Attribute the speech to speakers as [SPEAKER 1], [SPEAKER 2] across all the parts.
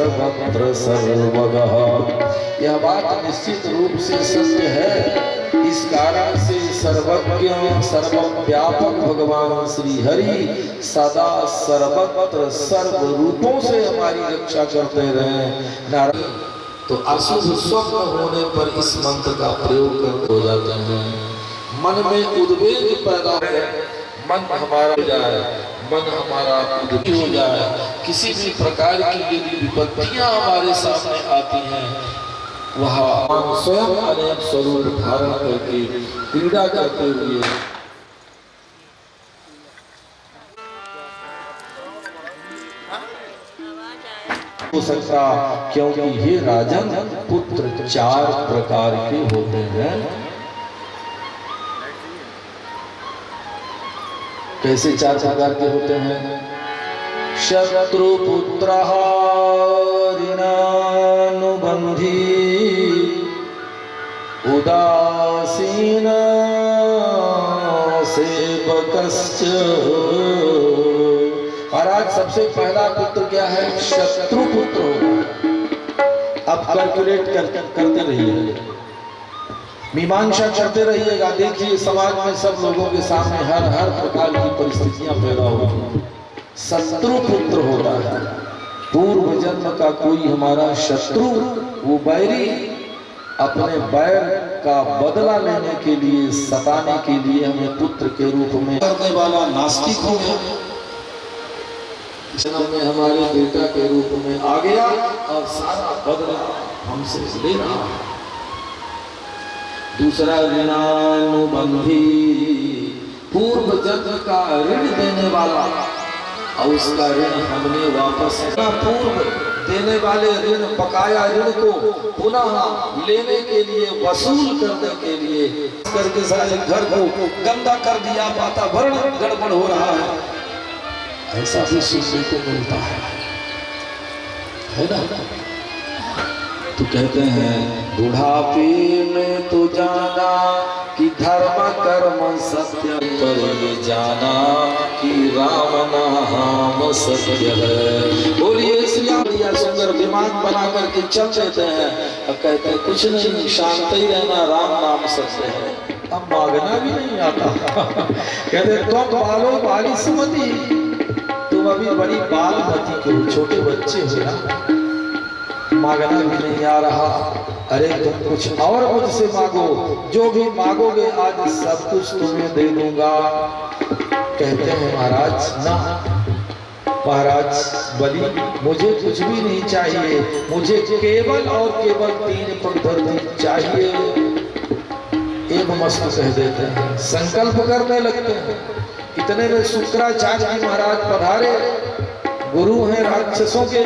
[SPEAKER 1] सर्वत्र सर्वगः। यह बात निश्चित रूप से सत्य है। इस कारण से सर्वज्ञ सर्वव्यापक भगवान श्री हरि सदा सर्वत्र सर्व रूपों से हमारी रक्षा करते रहे। नारायण तो अशुभ स्वप्न होने पर इस मंत्र का प्रयोग करते हो जाते हैं। मन में उद्वेग पैदा है, मन हमारा हो जाए, मन हमारा उद्वेग हो जाए, किसी भी प्रकार की यदि विपत्तियां हमारे सामने आती हैं, वह स्वयं अनेक स्वरूप धारण करके क्रीड़ा करते हुए हो सकता, क्योंकि हे राजन पुत्र 4 प्रकार के होते हैं। कैसे 4 प्रकार के होते हैं? शत्रुपुत्र ऋणानुबंधी उदासीन सेवकश्च। महाराज सबसे पहला पुत्र क्या है? शत्रु पुत्र होगा। अब कैलकुलेट करते रहिए, मीमांसा करते रहिएगा। देखिए समाज में सब लोगों के सामने हर प्रकार की परिस्थितियां पैदा होती हैं। शत्रु पुत्र होता है, पूर्व जन्म का कोई हमारा शत्रु, वो बैरी अपने बैर का बदला लेने के लिए, सताने के लिए हमें पुत्र के रूप में करने वाला नास्तिक हो गया। जन्म में हमारे बेटा के रूप में आ गया और सारा बदला हमसे ले रहा है। दूसरा ऋणानुबंधी, पूर्व जन्म का ऋण देने वाला और उसका ऋण हमने वापस, पूर्व देने वाले ऋण, बकाया ऋण को पुनः लेने के लिए, वसूल करने के लिए करके सारे घर को गंदा कर दिया, वातावरण गड़बड़ हो रहा है। ऐसा भी सीखने को मिलता है ना? तो कहते हैं बुढ़ापे में तो जाना कि धर्म कर्म सत्य, पर ये जाना कि राम नाम सत्य है। बोलिए श्री राम। सुंदर विमान बना करके चल देते हैं और कहते हैं कुछ नहीं, शांत ही रहना, राम नाम सत्य है। अब मांगना भी नहीं आता। कहते तुम बालो बाली सुमति, तुम अभी बड़ी बालमती को, छोटे बच्चे हो ना, मांगना भी नहीं आ रहा। अरे तुम कुछ और मुझसे मांगो, जो भी मांगोगे आज सब कुछ तुम्हें दे दूंगा। कहते हैं महाराज ना, महाराज बलि मुझे कुछ भी नहीं चाहिए, मुझे केवल और केवल 3 पग चाहिए। एक मस्त कह देते हैं, संकल्प करने लगते हैं। इतने में शुक्राचार्य जी महाराज पधारे, गुरु हैं राक्षसों के,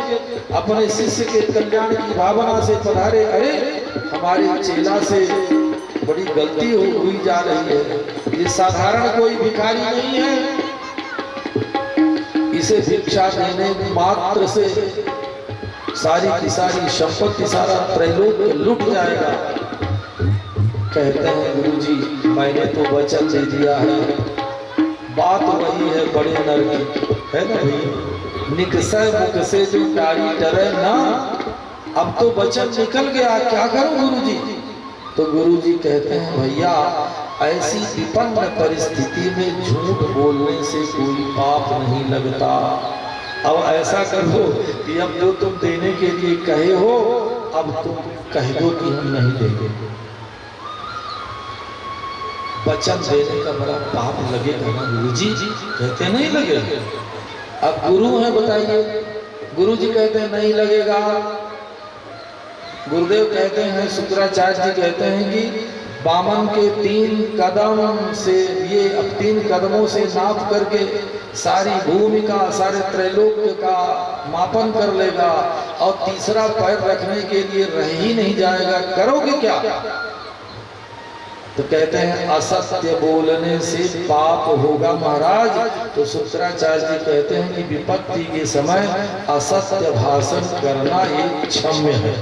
[SPEAKER 1] अपने शिष्य के कल्याण की भावना से पधारे। अरे हमारे चेला से बड़ी गलती हुई जा रही है, ये साधारण कोई भिखारी नहीं है, इसे भिक्षा देने मात्र से सारी की सारी संपत्ति, सारा त्रैलोक लुट जाएगा। कहते हैं गुरुजी मैंने तो वचन दे दिया है, बात वही है बड़े नर की, है ना भाई? निकसय मुख से जो नारी डरे ना, अब तो वचन निकल गया, क्या करूं गुरुजी? तो गुरुजी कहते हैं भैया ऐसी विपन्न परिस्थिति में झूठ बोलने से कोई पाप नहीं लगता। अब ऐसा करो कि अब जो तुम देने के लिए कहे हो, अब तुम कह दो कि हम नहीं देंगे। वचन देने का बड़ा पाप लगेगा ना गुरुजी? कहते नहीं लगेगा। अब गुरु हैं बताइए, गुरुजी कहते हैं नहीं लगेगा। गुरुदेव कहते हैं, शुक्राचार्य जी कहते हैं कि बामन के 3 कदम से, ये अब 3 कदमों से नाप करके सारी भूमि का, सारे त्रैलोक का मापन कर लेगा और तीसरा पैर रखने के लिए रह ही नहीं जाएगा। करोगे क्या? तो कहते हैं असत्य बोलने से पाप होगा महाराज। तो शुक्राचार्य जी कहते हैं कि विपत्ति के समय असत्य भाषण करना एक क्षम्य है।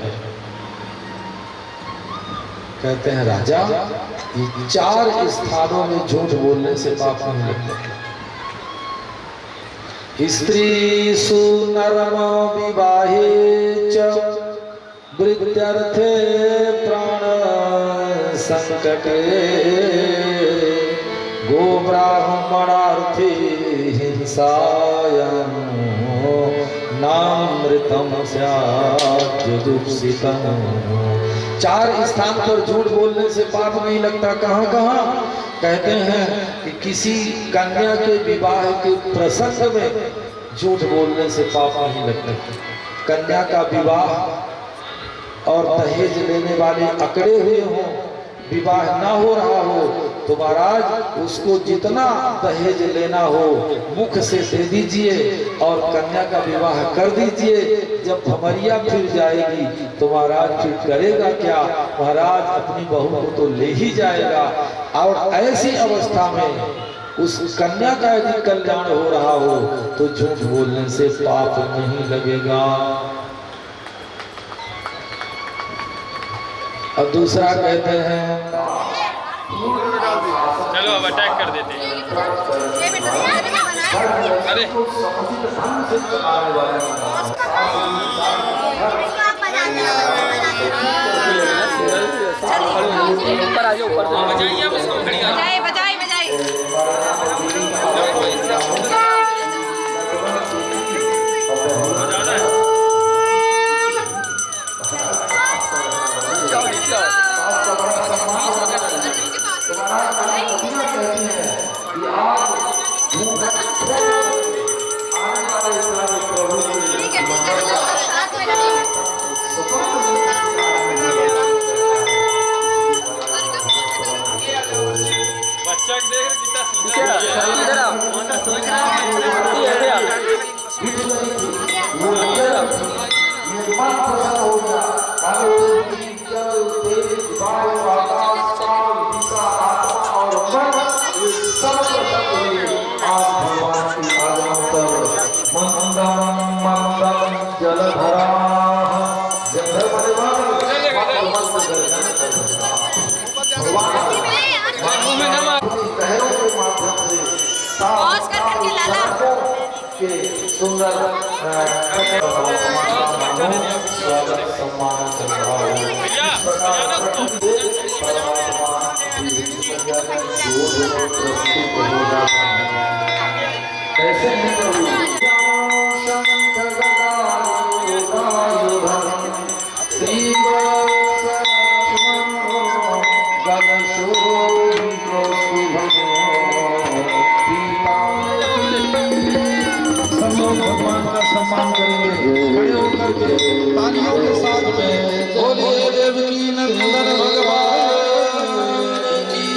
[SPEAKER 1] कहते हैं राजा ये 4 स्थानों में झूठ बोलने से पाप नहीं लगता। स्त्री सुनरम विवाहे च वृत्यर्थे प्राण संकटे गो ब्राह्मणार्थी हिंसायां नामृतम स्याद्युदुप्सितम्। चार स्थान पर झूठ बोलने से पाप नहीं लगता। कहाँ कहाँ? कहते हैं कि किसी कन्या के विवाह के प्रसंग में झूठ बोलने से पाप नहीं लगता। कन्या का विवाह और दहेज लेने वाले अकड़े हुए हों, विवाह ना हो रहा हो, तो महाराज उसको जितना दहेज लेना हो मुख से दे दीजिए और कन्या का विवाह कर दीजिए। जब भमरिया फिर जाएगी तो महाराज फिर करेगा क्या? महाराज अपनी बहू को तो ले ही जाएगा। और ऐसी अवस्था में उस कन्या का यदि कल्याण हो रहा हो तो झूठ बोलने से पाप नहीं लगेगा। और दूसरा कहते हैं,
[SPEAKER 2] चलो अब अटैक कर देते हैं। अरे ऊपर आ जाओ, ऊपर बजाइए आप उसको, खड़ी बजाइए बजाइए बजाइए। बच्चा देख कितना सीधा
[SPEAKER 1] सुंदर स्वागत सम्मान कैसे भगवान का सम्मान करेंगे खड़े होकर के तालियों के साथ में। बोलिए देवकी नंदन भगवान की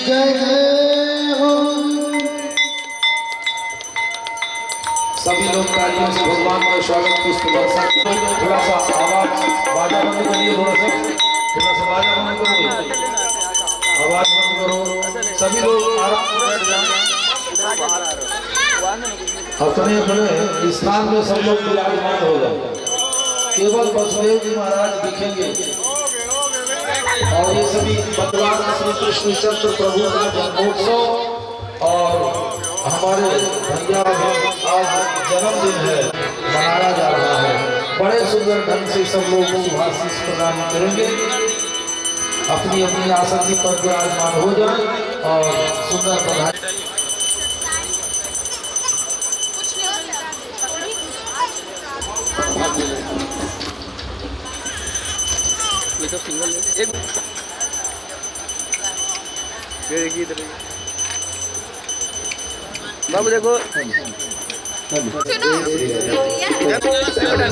[SPEAKER 1] जय हो। सभी लोग तालियों से भगवान का स्वागत पुष्प वर्षा। थोड़ा सा आवाज बाजा बंद करिए, थोड़ा सा बाजा बंद करो, आवाज बंद करो। सभी लोग आराम से बैठ जाएं। अपने अपने स्थान में सब लोग विराजमान हो जाए। केवल वसुदेव जी महाराज दिखेंगे और ये सभी भगवान श्री कृष्ण चंद्र प्रभु का जन्मोत्सव और हमारे भैया आज जन्मदिन है मनाया जा रहा है। बड़े सुंदर ढंग से सब लोग शुभाशीष प्रदान करेंगे। अपनी अपनी आसक्ति पर विराजमान हो जाए और सुंदर बधाई।
[SPEAKER 2] ये तो सिंगल है। एक इधर बाबू देखो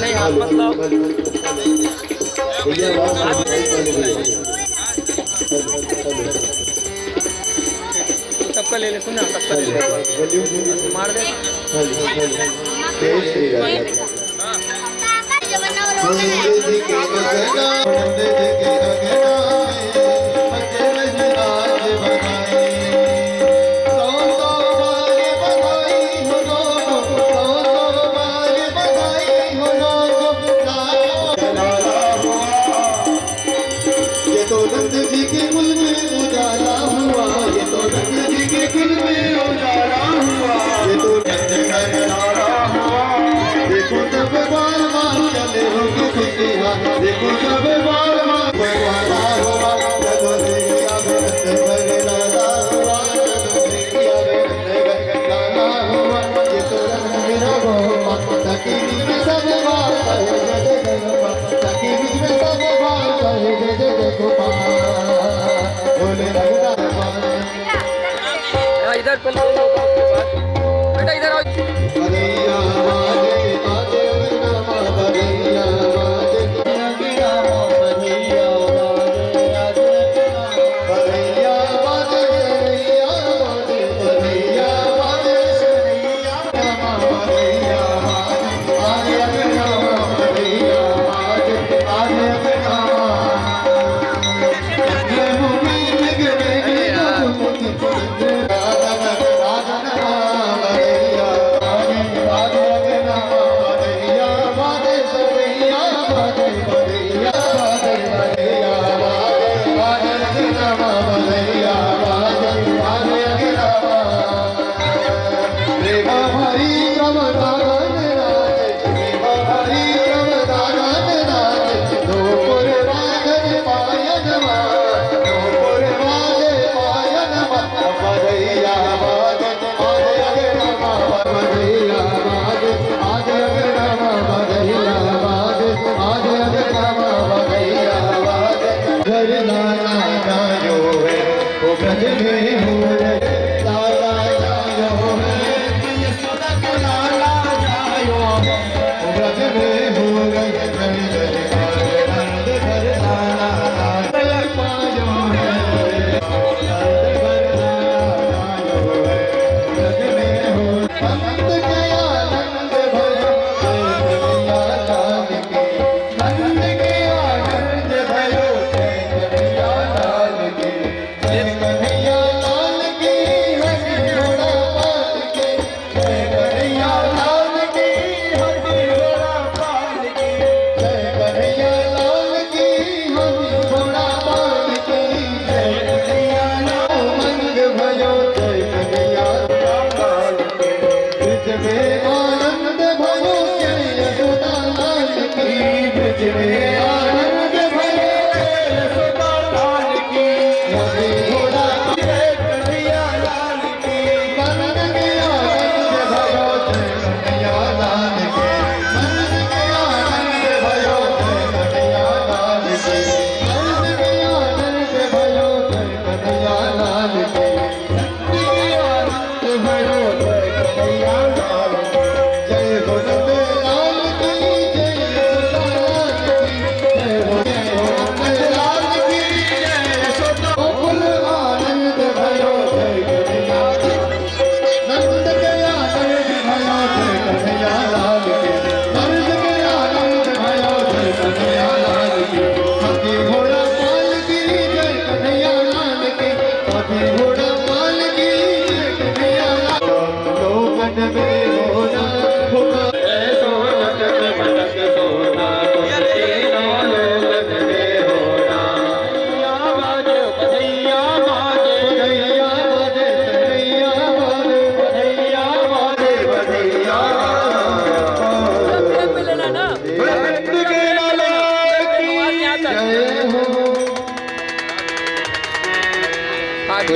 [SPEAKER 2] नहीं हाथ मत लाओ। सबका ले ले, सुना सबका ले ले, मार दे।
[SPEAKER 3] देखो
[SPEAKER 2] इधर पहले उसके बाद बेटा इधर आओ।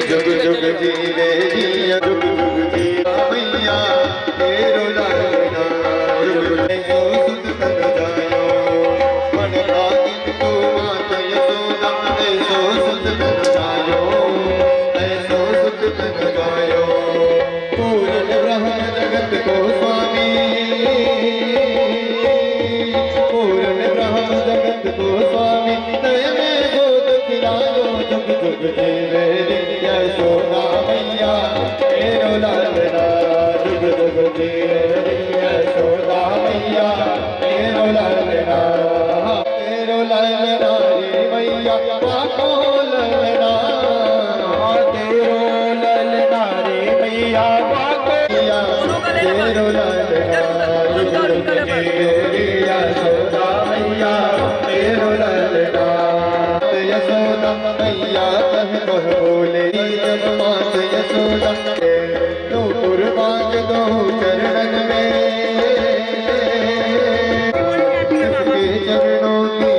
[SPEAKER 3] जुग जुग जीवे जिया जुग जुग जीवा मैया तेरो लालना जुग सो सुत तन जायो मन भागिन तू मात यशोदा ऐसो सुत तन जायो ऐसो सुत तन जायो पूर्ण ब्रह्म जगत को स्वामी पूर्ण ब्रह्म जगत को स्वामी तय में गोद खिलायो जुग जुग जीवे सोना मैया तेरो लालना जुग जुग जीवे सोना मैया तेरो लालना रे मैया पाको ललना तेरो ललना रे मैया पाको तेरो ललना जुग जुग जीवे सोना मैया तेरो ललना यशोदा मैया कह कह बोले जब मात यशोदा नूपुर मांग दो चरणन में किसके चरणों की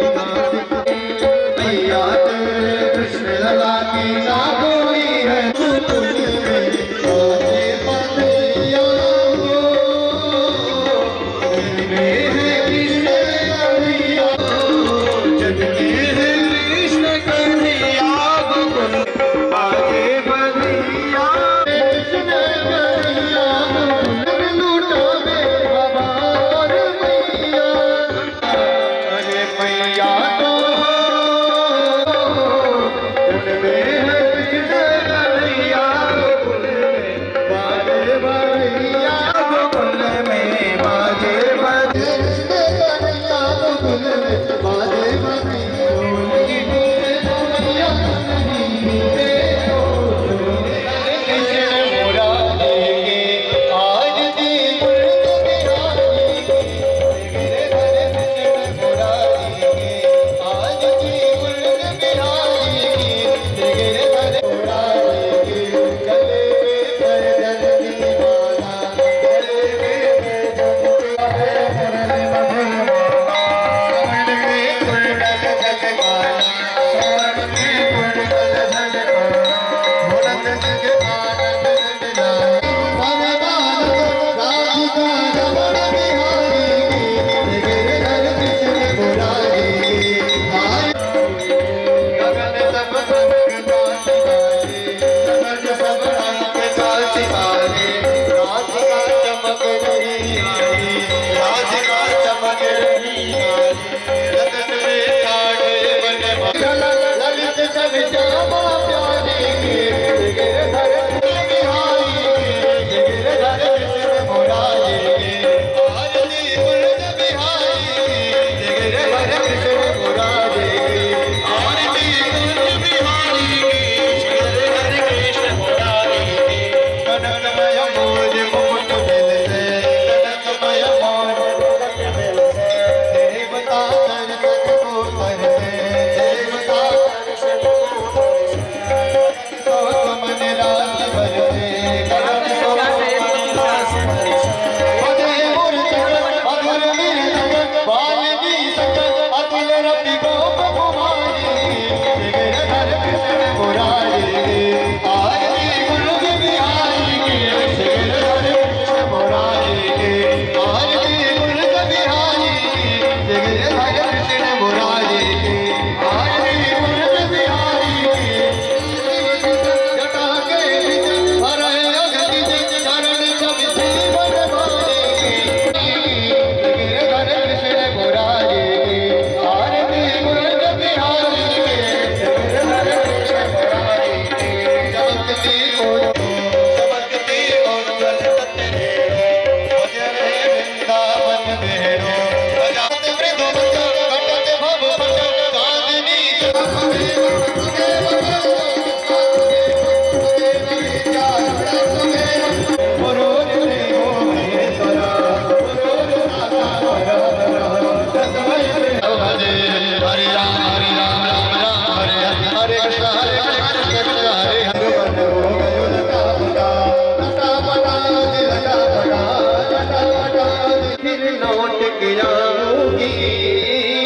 [SPEAKER 3] के आऊंगी,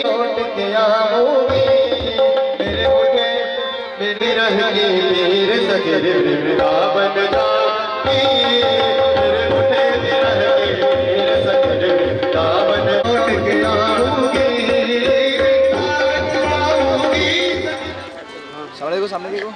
[SPEAKER 3] लौट के आऊंगी, मेरे मुझे मेरी रहेगी मेरे सके वृंदावन जाऊंगी, मेरे मुझे रहेगी मेरे सके वृंदावन लौट के आऊंगी,
[SPEAKER 2] सामने देखो, सामने देखो।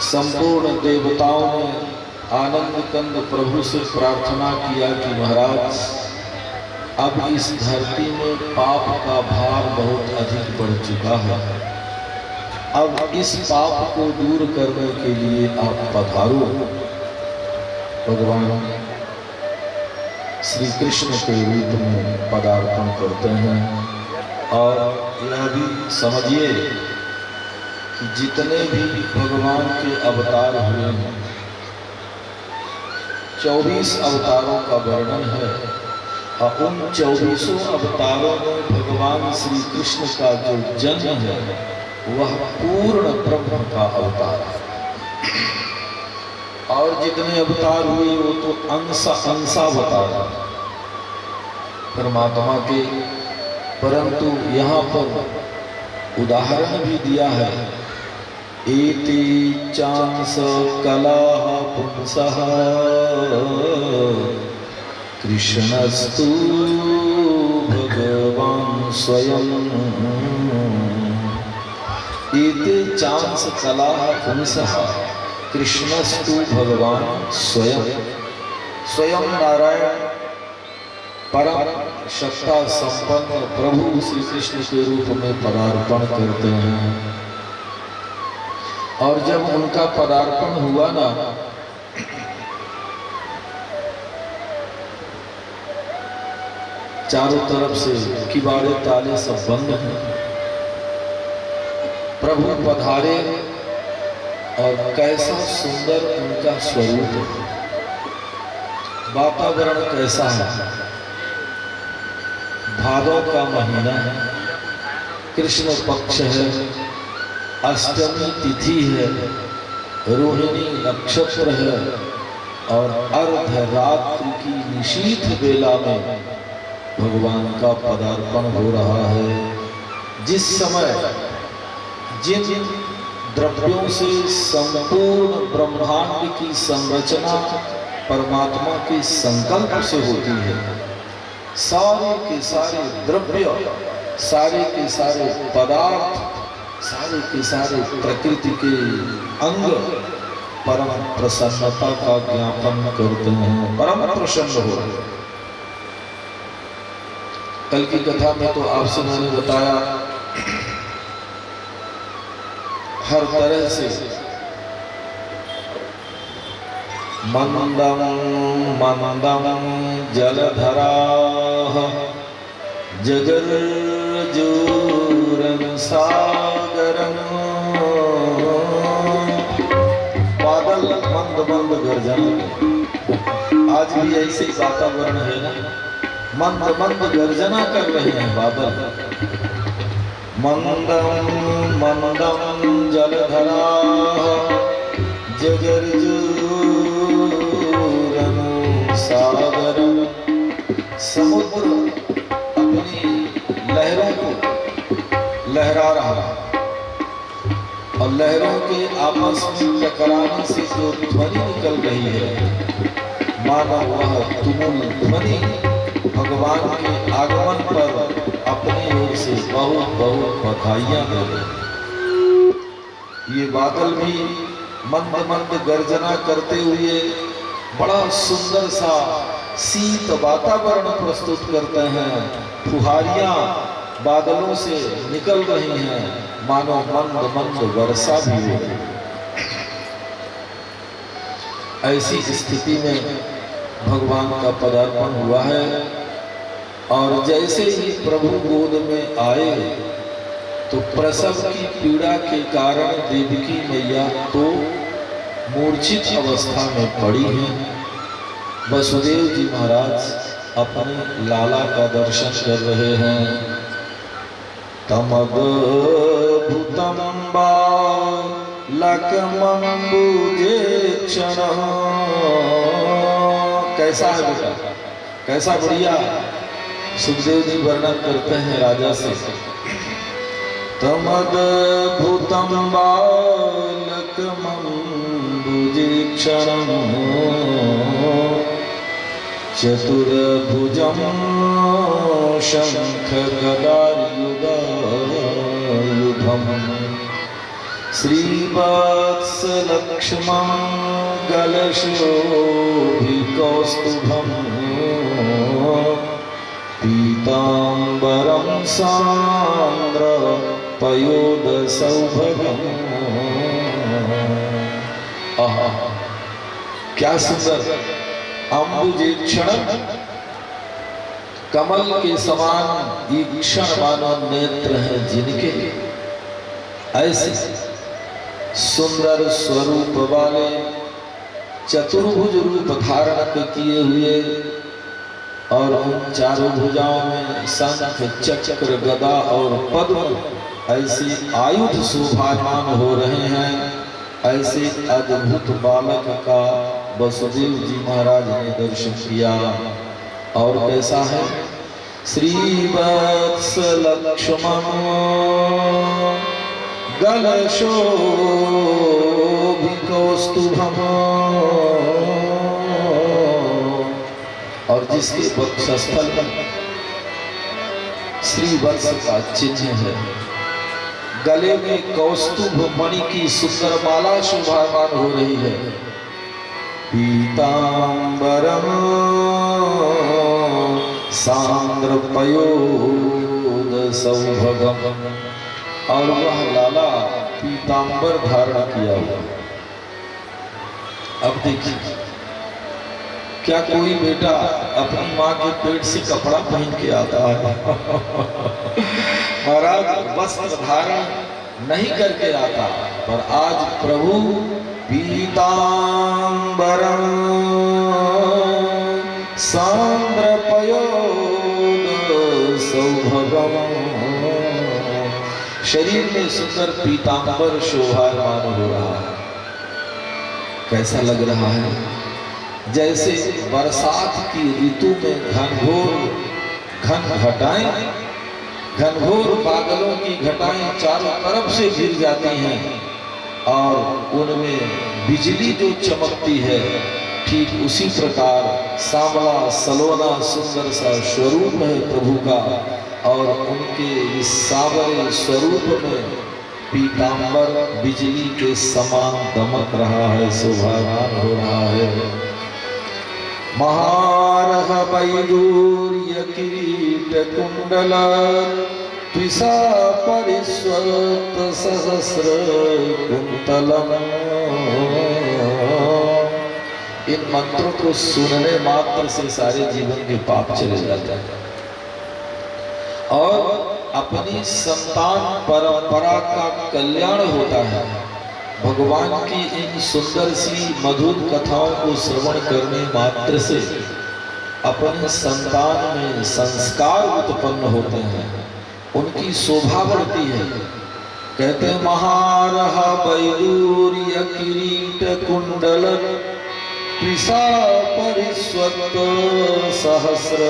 [SPEAKER 1] संपूर्ण देवताओं ने आनंद कंद प्रभु से प्रार्थना किया कि महाराज अब इस धरती में पाप का भार बहुत अधिक बढ़ चुका है, अब इस पाप को दूर करने के लिए आप पधारो। भगवान श्री कृष्ण के रूप में पदार्पण करते हैं और यह भी समझिए कि जितने भी भगवान के अवतार हुए हैं 24 अवतारों का वर्णन है और उन 24 अवतारों में भगवान श्री कृष्ण का जो जन्म है वह पूर्ण ब्रह्म का अवतार है और जितने अवतार हुए वो तो अंशावतार है परमात्मा के, परंतु यहाँ पर उदाहरण भी दिया है इति चांस कलाः पुंसः कृष्णस्तु भगवान् स्वयं। इति चांस कलाः पुंसः कृष्णस्तु भगवान् स्वयं। स्वयं नारायण परम सत्ता संपन्न प्रभु श्री कृष्ण के रूप में पदार्पण करते हैं और जब उनका पदार्पण हुआ ना चारों तरफ से किवाड़े ताले सब बंद हैं, प्रभु पधारे और कैसा सुंदर उनका स्वरूप है, वातावरण कैसा है, भादों का महीना है, कृष्ण पक्ष है, अष्टमी तिथि है, रोहिणी नक्षत्र है और अर्धरात्रि की निशीथ बेला में भगवान का पदार्पण हो रहा है। जिस समय जिन द्रव्यों से संपूर्ण ब्रह्मांड की संरचना परमात्मा के संकल्प से होती है, सारे के सारे द्रव्य, सारे के सारे पदार्थ, सारे के सारे प्रकृति के अंग परम प्रसन्नता का ज्ञापन करते हैं, परम प्रसन्न हो रहे। कल की कथा में तो आपसे मैंने बताया हर तरह से मंदम मंदम जलधरा जगर्जूरन सागरम। बादल मंद मंद गर्जन, आज भी ऐसे ही वातावरण है ना, मंद मंद गर्जना कर रहे हैं बादल। मंदम मंदम जलधरा जगर्जूरन सागरम। समुद्र अपनी लहरों को लहरा रहा है और लहरों के आपस में टकराने से जो ध्वनि निकल रही है, मानो वह तुमुल ध्वनि भगवान के आगमन पर अपनी ओर से बहुत बहुत बधाइयां दे रहे। ये बादल भी मंद मंद गर्जना करते हुए बड़ा सुंदर सा शीत वातावरण प्रस्तुत करते हैं। फुहारियां बादलों से निकल रही हैं, मानो मंद मंद वर्षा भी हो रही। ऐसी स्थिति में भगवान का पदार्पण हुआ है और जैसे ही प्रभु गोद में आए तो प्रसव की पीड़ा के कारण देवकी मैया तो मूर्छित अवस्था में पड़ी हैं। वसुदेव जी महाराज अपने लाला का दर्शन कर रहे हैं। तमद्भुतं बालकमम्बुजे क्षणः। कैसा है बेटा, कैसा बढ़िया। सुखदेव जी वर्णन करते हैं राजा से। तमद्भुतं बालकमम्बुजे क्षणः चतुर्भुजं शङ्खगदायुधं श्रीवत्सलक्ष्मं गलशोभिकौस्तुभं पीताम्बरं सान्द्रपयोदसौभगम्। आहा, क्या सुंदर। अम्बुजेक्षण, कमल के समान ईक्षण मानो नेत्र हैं जिनके, ऐसे सुंदर स्वरूप वाले चतुर्भुज रूप धारण किए हुए और उन चारों भुजाओं में शंख चक्र गदा और पद्म ऐसे आयुध शोभायमान हो रहे हैं। ऐसे अद्भुत बालक का वसुदेव जी महाराज ने दर्शन किया। और कैसा है? श्रीवत्सलक्ष्मं गलशोभिकौस्तुभम्। और जिसके वक्षस्थल में श्रीवत्स का चिन्ह है, गले में कौस्तुभ मणि की सुंदर माला शोभायमान हो रही है। पीताम्बरम सान्द्रपयोदसौभगम्। और वह लाला पीताम्बर धारण किया हुआ। अब देखिए, क्या कोई बेटा अपनी माँ के पेट से कपड़ा पहन के आता है? महाराज वस्त्र धारण नहीं करके आता, पर आज प्रभु पीताम्बरं सान्द्रपयोदसौभगम् सौभगम। शरीर में सुंदर पीतांबर शोभायमान हो रहा है। कैसा लग रहा है? जैसे बरसात की ऋतु में घनघोर बादलों की घटाएं चारों तरफ से घिर जाती हैं और उनमें बिजली जो चमकती है, ठीक उसी प्रकार सांवला सलोना सुंदर सा स्वरूप है प्रभु का। और उनके इस सांवरे स्वरूप में पीतांबर बिजली के समान दमक रहा है, शोभायमान हो रहा है। महारह वैडूर्य किरीट कुंडल त्विषा परिस्वत सहस्र कुंतलम। इन मंत्रों को सुनने मात्र से सारे जीवन के पाप चले जाते हैं और अपनी संतान परंपरा का कल्याण होता है। भगवान की इन सुंदर सी मधुर कथाओं को श्रवण करने मात्र से अपने संतान में संस्कार उत्पन्न होते हैं, उनकी शोभा बढ़ती है। कहते हैं महारह वैडूर्य किरीट कुंडल त्रिषा परिस्वत सहस्र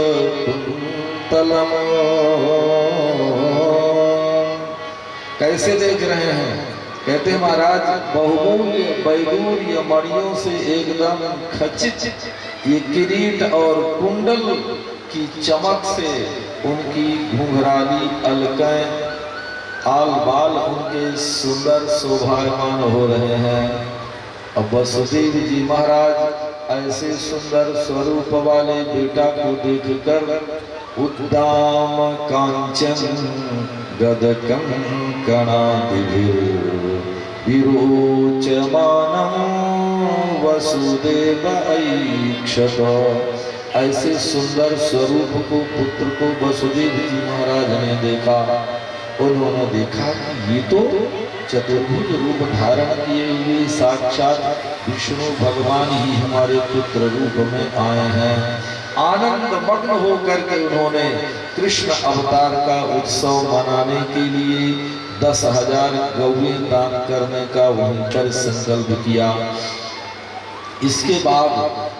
[SPEAKER 1] कुंतलम। कैसे देख रहे हैं? कहते हैं महाराज बहुमूल्य वैडूर्य मणियों से एकदम खचित ये किरीट और कुंडल की चमक से उनकी घुंघराली अलकें आल बाल उनके सुंदर शोभायमान हो रहे हैं। अब वसुदेव जी महाराज ऐसे सुंदर स्वरूप वाले बेटा को देखकर उद्दाम कांचन गद कंकणादिभिर् विरोचमानं वसुदेव ऐक्षत। ऐसे सुंदर स्वरूप को पुत्र को वसुदेव जी महाराज ने देखा। उन्होंने देखा कि ये तो चतुर्भुज रूप धारण किए हुए साक्षात विष्णु भगवान ही हमारे पुत्र रूप में आए हैं। आनंद मग्न होकर के उन्होंने कृष्ण अवतार का उत्सव मनाने के लिए 10,000 गौएं दान करने का वहीं पर संकल्प किया। इसके बाद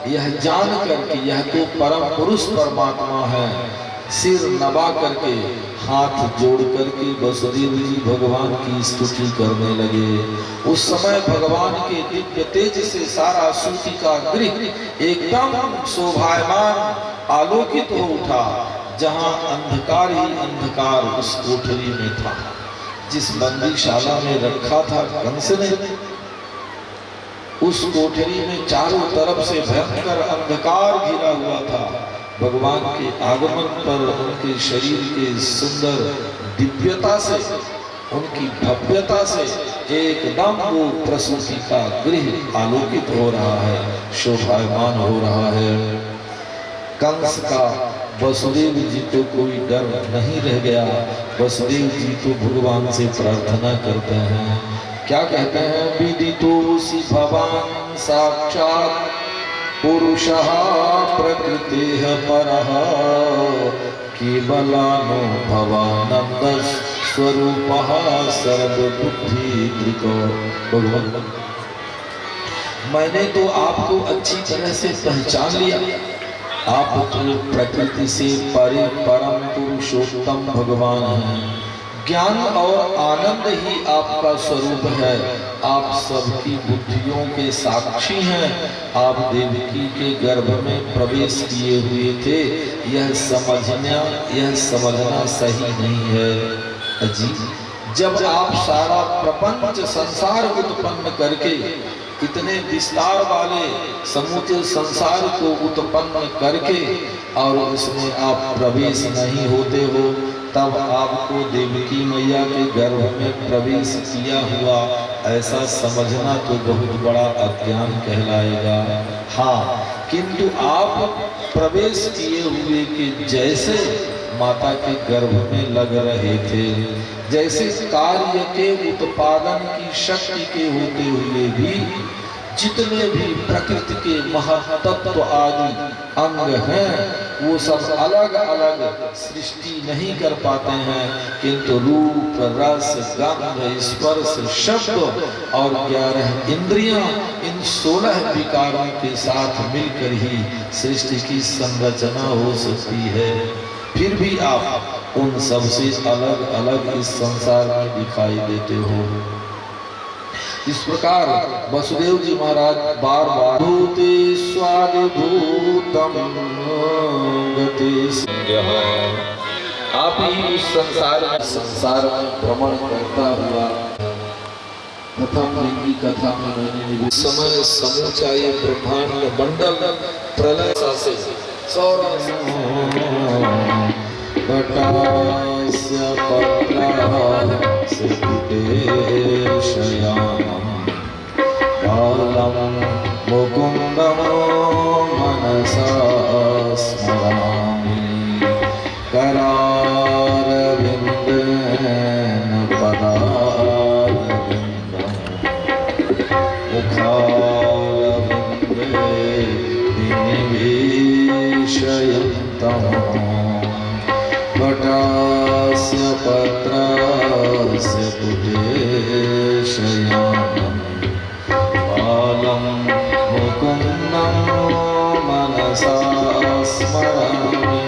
[SPEAKER 1] यह जान करके यह तो परम पुरुष परमात्मा है, सिर नबा करके हाथ जोड़ करके वसुदेव जी भगवान की स्तुति करने लगे। उस समय भगवान के दिव्य तेज से सारा सूती का गृह एकदम शोभायमान आलोकित हो उठा। जहां अंधकार ही अंधकार उस कोठरी में था, जिस बंदीशाला में रखा था कंस ने, उस कोठरी में चारों तरफ से भयंकर अंधकार घिरा हुआ था। भगवान के आगमन पर उनके शरीर के सुंदर दिव्यता से, उनकी भव्यता से एकदम वो प्रसूति का गृह आलोकित हो रहा है, शोभायमान हो रहा है। कंस का वसुदेव जी तो कोई डर नहीं रह गया। वसुदेव जी तो भगवान से प्रार्थना करते हैं, क्या कहते हैं? विदितोऽसि भवान् साक्षात् पुरुषः प्रकृतेः परः केवलानुभवानंद स्वरूपः सर्वबुद्धिदृक्। भगवान, मैंने तो आपको अच्छी तरह से पहचान लिया। आप तो प्रकृति से परे परम पुरुषोत्तम भगवान हैं। ज्ञान और आनंद ही आपका स्वरूप है। आप सबकी बुद्धियों के साक्षी हैं। आप देवकी के गर्भ में प्रवेश किए हुए थे। यह समझना सही नहीं है अजी। जब आप सारा प्रपंच संसार उत्पन्न करके इतने विस्तार वाले समूचे संसार को उत्पन्न करके और उसमें आप प्रवेश नहीं होते हो, तब आपको देवकी मैया के गर्भ में प्रवेश किया हुआ ऐसा समझना तो बहुत बड़ा अज्ञान कहलाएगा। हाँ, किंतु आप प्रवेश किए हुए के जैसे माता के गर्भ में लग रहे थे, जैसे कार्य के उत्पादन की शक्ति के होते हुए भी जितने भी प्रकृति के महातत्व आदि अंग हैं वो सब अलग अलग सृष्टि नहीं कर पाते हैं, किंतु रूप रस गंध स्पर्श शब्द और 11 इंद्रियां इन 16 विकारों के साथ मिलकर ही सृष्टि की संरचना हो सकती है। फिर भी आप उन सबसे अलग अलग इस संसार में दिखाई देते हो। इस प्रकार वसुदेव जी महाराज बार बार भूते स्वादिभूतम गति संज्ञः, आप ही उस संसार में भ्रमण करता हुआ प्रथम दिन की कथा में मैंने समय समूचा ये ब्रह्मांड मंडल प्रलय से पटास्य पत्रास्य शयानम् बालं मुकुन्दं मनसा स्मरामि करारविन्देन पदारविन्दं मुखारविन्दे विनिवेशयन्तम् पटास्य पत्रास्य शयानम् बालं मुकुन्दं मनसा स्मरामि।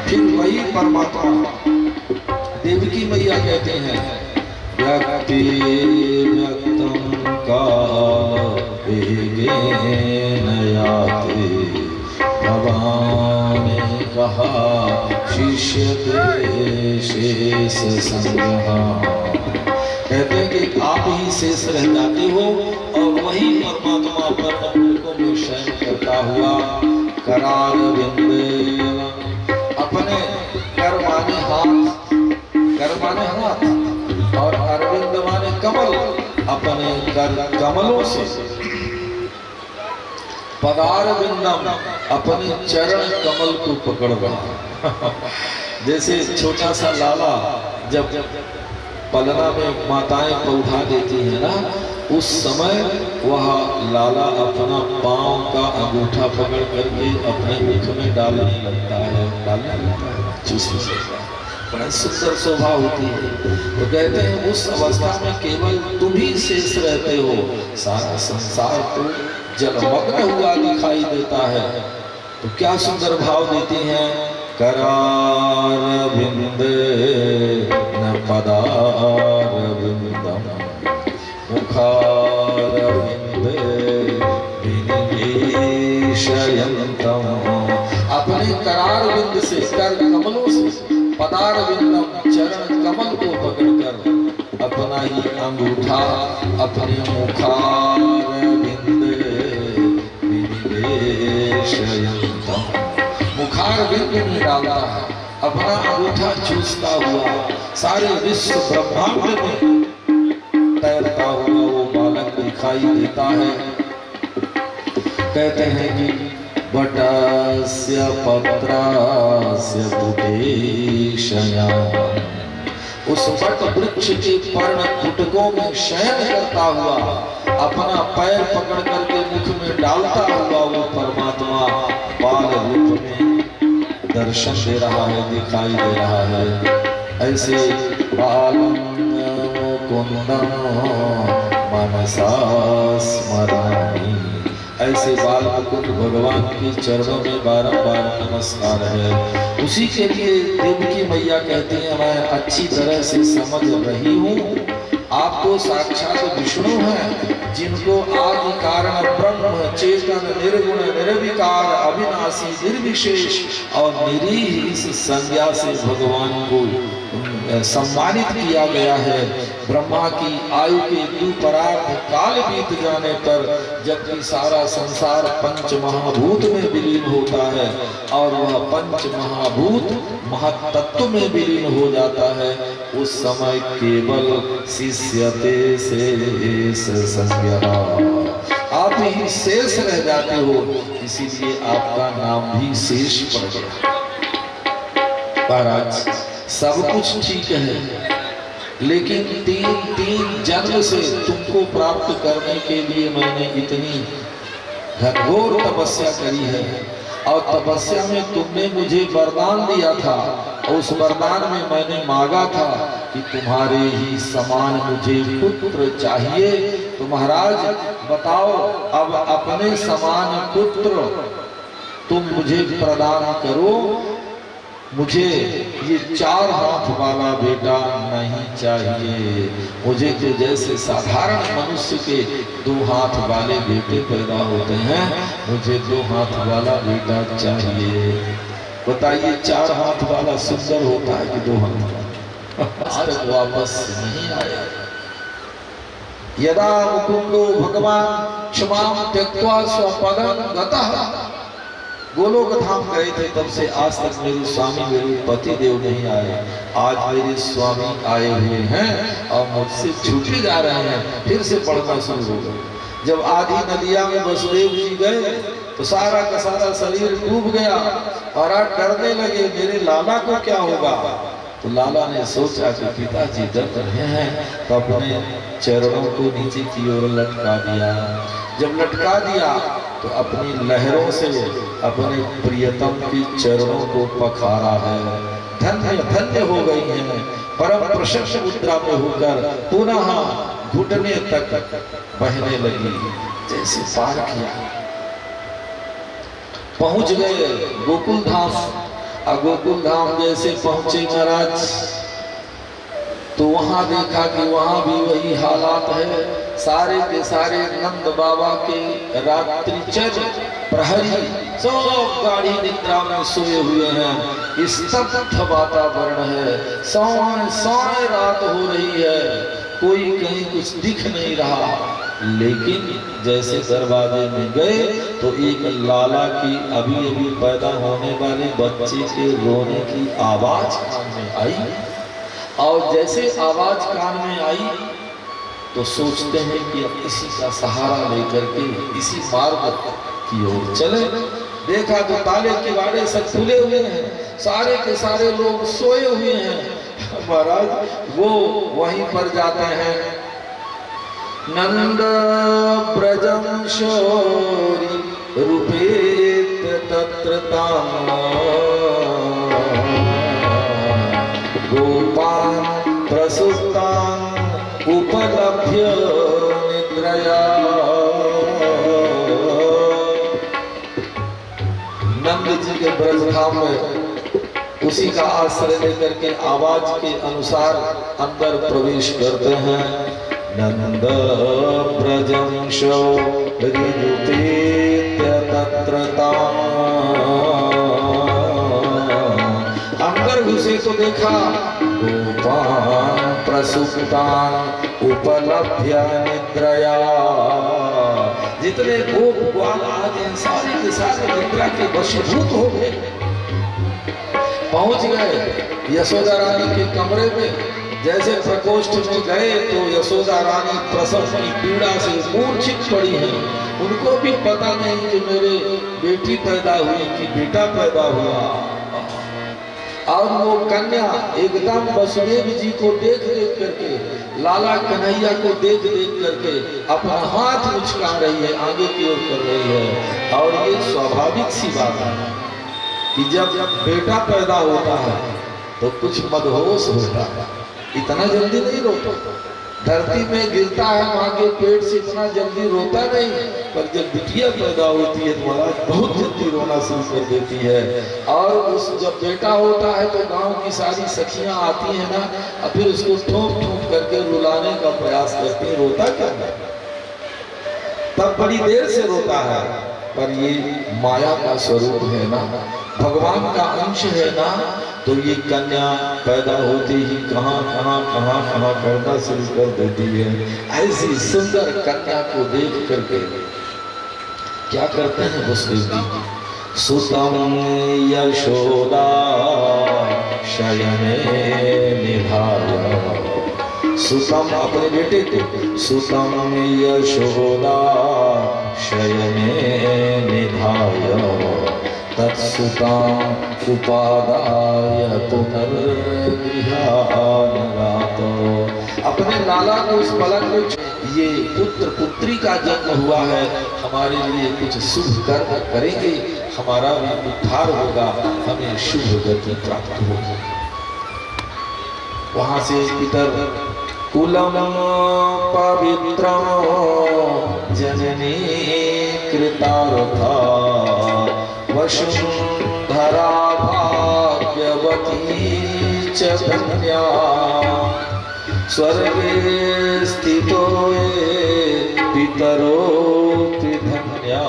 [SPEAKER 1] फिर वही परमात्मा देवकी मैया कहते हैं व्यक्ति व्यक्तं काल वेगेन याति भवानी कहा शिष्यते शेष संग्रह। कहते हैं कि आप ही शेष रह जाते हो और वही परमात्मा पर को में शयन करता हुआ कराल बिंदे अपने कर माने हाथ और अरविंद माने कमल अपने कर कमलों से पदार बिंदम अपने चरण कमल को पकड़ रहा। जैसे छोटा सा लाला जब पलना में माताएं पौधा देती है ना, उस समय वह लाला अपना पांव का अंगूठा पकड़ करके अपने मुख में डालने लगता है, चूसने लगता है। बड़ा सुंदर शोभा होती है। तो कहते हैं उस अवस्था में केवल तुम ही शेष रहते हो, सारा संसार तो जलमग्न हुआ दिखाई देता है। तो क्या सुंदर भाव देती हैं करारविंदे न पदारविंदम मुखारविंदे विनिवेशयन्तम। अपने करारविंद से कर कमलों से पदारविंदम चरण कमल को पकड़कर अपना ही अंगूठा अपने मुखारविंदे विनिवेशयन्तम मुखारविंद में डालता है, अपना अंगूठा चूसता हुआ सारे विश्व ब्रह्मांड में तैरता हुआ वो बालक दिखाई देता है। कहते हैं कि वटस्य पत्रास्य शयानम्, उस वट वृक्ष के पर्ण पुटकों में शयन करता हुआ अपना पैर पकड़ करके मुख में डालता हुआ वो परमात्मा बाल रूप में दर्शन दे रहा है, दिखाई दे रहा है। ऐसे बालं मुकुन्दं मनसा स्मरामि, ऐसे बाल मुकुंद भगवान के चरणों में बारंबार नमस्कार है। उसी के लिए देवकी मैया कहती है मैं अच्छी तरह से समझ रही हूँ, आप तो साक्षात विष्णु हैं जिनको आदि कारण ब्रह्म चेतन निर्गुण निर्विकार अविनाशी निर्विशेष और निरीह इस संज्ञा से भगवान को सम्मानित किया गया है। ब्रह्मा की आयु के द्विपरार्ध काल बीत जाने पर जबकि सारा संसार पंच महाभूत में विलीन होता है और वह पंच महाभूत महत्तत्व में विलीन हो जाता है, उस समय केवल शिष्यते शेष संज्ञः, आप ही शेष रह जाते हो, इसीलिए आपका नाम भी शेष पड़ गया। महाराज सब कुछ ठीक है लेकिन तीन जन्म से तुमको प्राप्त करने के लिए मैंने इतनी घोर तपस्या करी है। और तपस्या में तुमने मुझे वरदान दिया था, और उस वरदान में मैंने मांगा था कि तुम्हारे ही समान मुझे पुत्र चाहिए। तो महाराज बताओ, अब अपने समान पुत्र तुम मुझे प्रदान करो। मुझे ये 4 हाथ वाला बेटा नहीं चाहिए, मुझे तो जैसे साधारण मनुष्य के 2 हाथ वाले बेटे पैदा होते हैं, मुझे 2 हाथ वाला बेटा चाहिए। बताइए 4 हाथ वाला सुंदर होता है कि 2 हाथ वाला? आज तक वापस नहीं आया। यदा मुकुंदो भगवान क्षमाम त्यक्त्वा स्वपदं गतः, गोलोक धाम गए थे तब से आज तक मेरे स्वामी मेरे पति देव नहीं आए। आज मेरे स्वामी आए हुए हैं और मुझसे छूटे जा रहे हैं। फिर से पढ़ना शुरू हो गया। जब आधी नदिया में वसुदेव जी गए तो सारा का सारा शरीर डूब गया और आज डरने लगे मेरे लाला को क्या होगा। तो लाला ने सोचा कि पिताजी डर रहे हैं, तो अपने चरणों को नीचे की ओर लटका दिया। जब लटका दिया तो अपनी लहरों से अपने प्रियतम की चरणों को पखारा है। धन्य धन्य हो गई हैं, परम प्रशस्त मुद्रा में होकर पुनः घुटने तक बहने लगी। जैसे पार किया, पहुंच गए गोकुल धाम। और गोकुल धाम जैसे पहुंचे महाराज, तो वहां देखा कि वहां भी वही हालात है। सारे के सारे नंद बाबा के रात्रिचर प्रहरी सब गाढ़ी निद्रा में सोए हुए हैं। स्तब्ध वातावरण है, सौए रात हो रही है, कोई कहीं कुछ दिख नहीं रहा। लेकिन जैसे दरवाजे में गए तो एक लाला की अभी अभी पैदा होने वाले बच्चे के रोने की आवाज कान में आई। और जैसे आवाज कान में आई तो सोचते हैं कि अब इसी का सहारा लेकर के इसी मार्ग की ओर चले। देखा तो ताले किवाड़े सब खुले हुए हैं, सारे के सारे लोग सोए हुए हैं। महाराज वो वहीं पर जाते हैं। नंद ब्रजम शौरी रूपेत तत्र गोपान प्रसुप्तान उपलभ्य निद्रया। नंद जी के ब्रजधाम में उसी का आश्रय लेकर के आवाज के अनुसार अंदर प्रवेश करते हैं। नंद ब्रजं शौरिरूपेत्य तत्र ताम्। अंदर घुसे तो देखा गोपान प्रसुप्तान उपलभ्य निद्रया। जितने गोप ग्वाल आदि हैं सारे के सारे निद्रा के वशीभूत हो गए। पहुंच गए यशोदा रानी के कमरे में। जैसे प्रकोष्ठ में गए तो यशोदा रानी प्रसव की पीड़ा से मूर्छित पड़ी है। उनको भी पता नहीं कि मेरे बेटी पैदा हुई कि बेटा पैदा हुआ। और वो कन्या एकदम वसुदेव जी को देख देख करके, लाला कन्हैया को देख देख करके अपना हाथ मुचका रही है, आगे की ओर कर रही है। और ये स्वाभाविक सी बात है कि जब बेटा पैदा होता है तो कुछ मदहोश होता है, इतना जल्दी नहीं रोता। धरती में गिरता है माँ के पेट से इतना जल्दी रोता नहीं, पर जब बिटिया पैदा होती है तो महाराज बहुत जल्दी रोना शुरू कर देती है। और उस जब बेटा होता है तो गांव की सारी सखियां आती हैं ना, और फिर उसको ठोक ठोक करके रुलाने का प्रयास करती है। रोता क्या है, तब बड़ी देर से रोता है, पर ये माया का स्वरूप है ना, भगवान का अंश है ना। तो ये कन्या पैदा होते ही कहाँ कहाँ कहाँ कहाँ करना शुरू कर देती है। ऐसी सुंदर कन्या को देख करके क्या करते हैं वसुदेव जी, सुतम यशोदा शयने निधाय। सुतम अपने बेटे को, सुतम यशोदा शयने निधाय तत्सुतां उपादाय पुनर्गृहानरातो। अपने लाला को उस पलक में ये पुत्र पुत्री का जन्म हुआ है, हमारे लिए कुछ शुभ कर्म करेंगे, हमारा भी उद्धार होगा, हमें शुभ गति प्राप्त होगी। वहां से पितर कुलम पवित्रम जननी कृतार्था वसुंधरा भाग्यवती च धन्या स्वर्गे स्थितो ये पितरोऽपि धन्या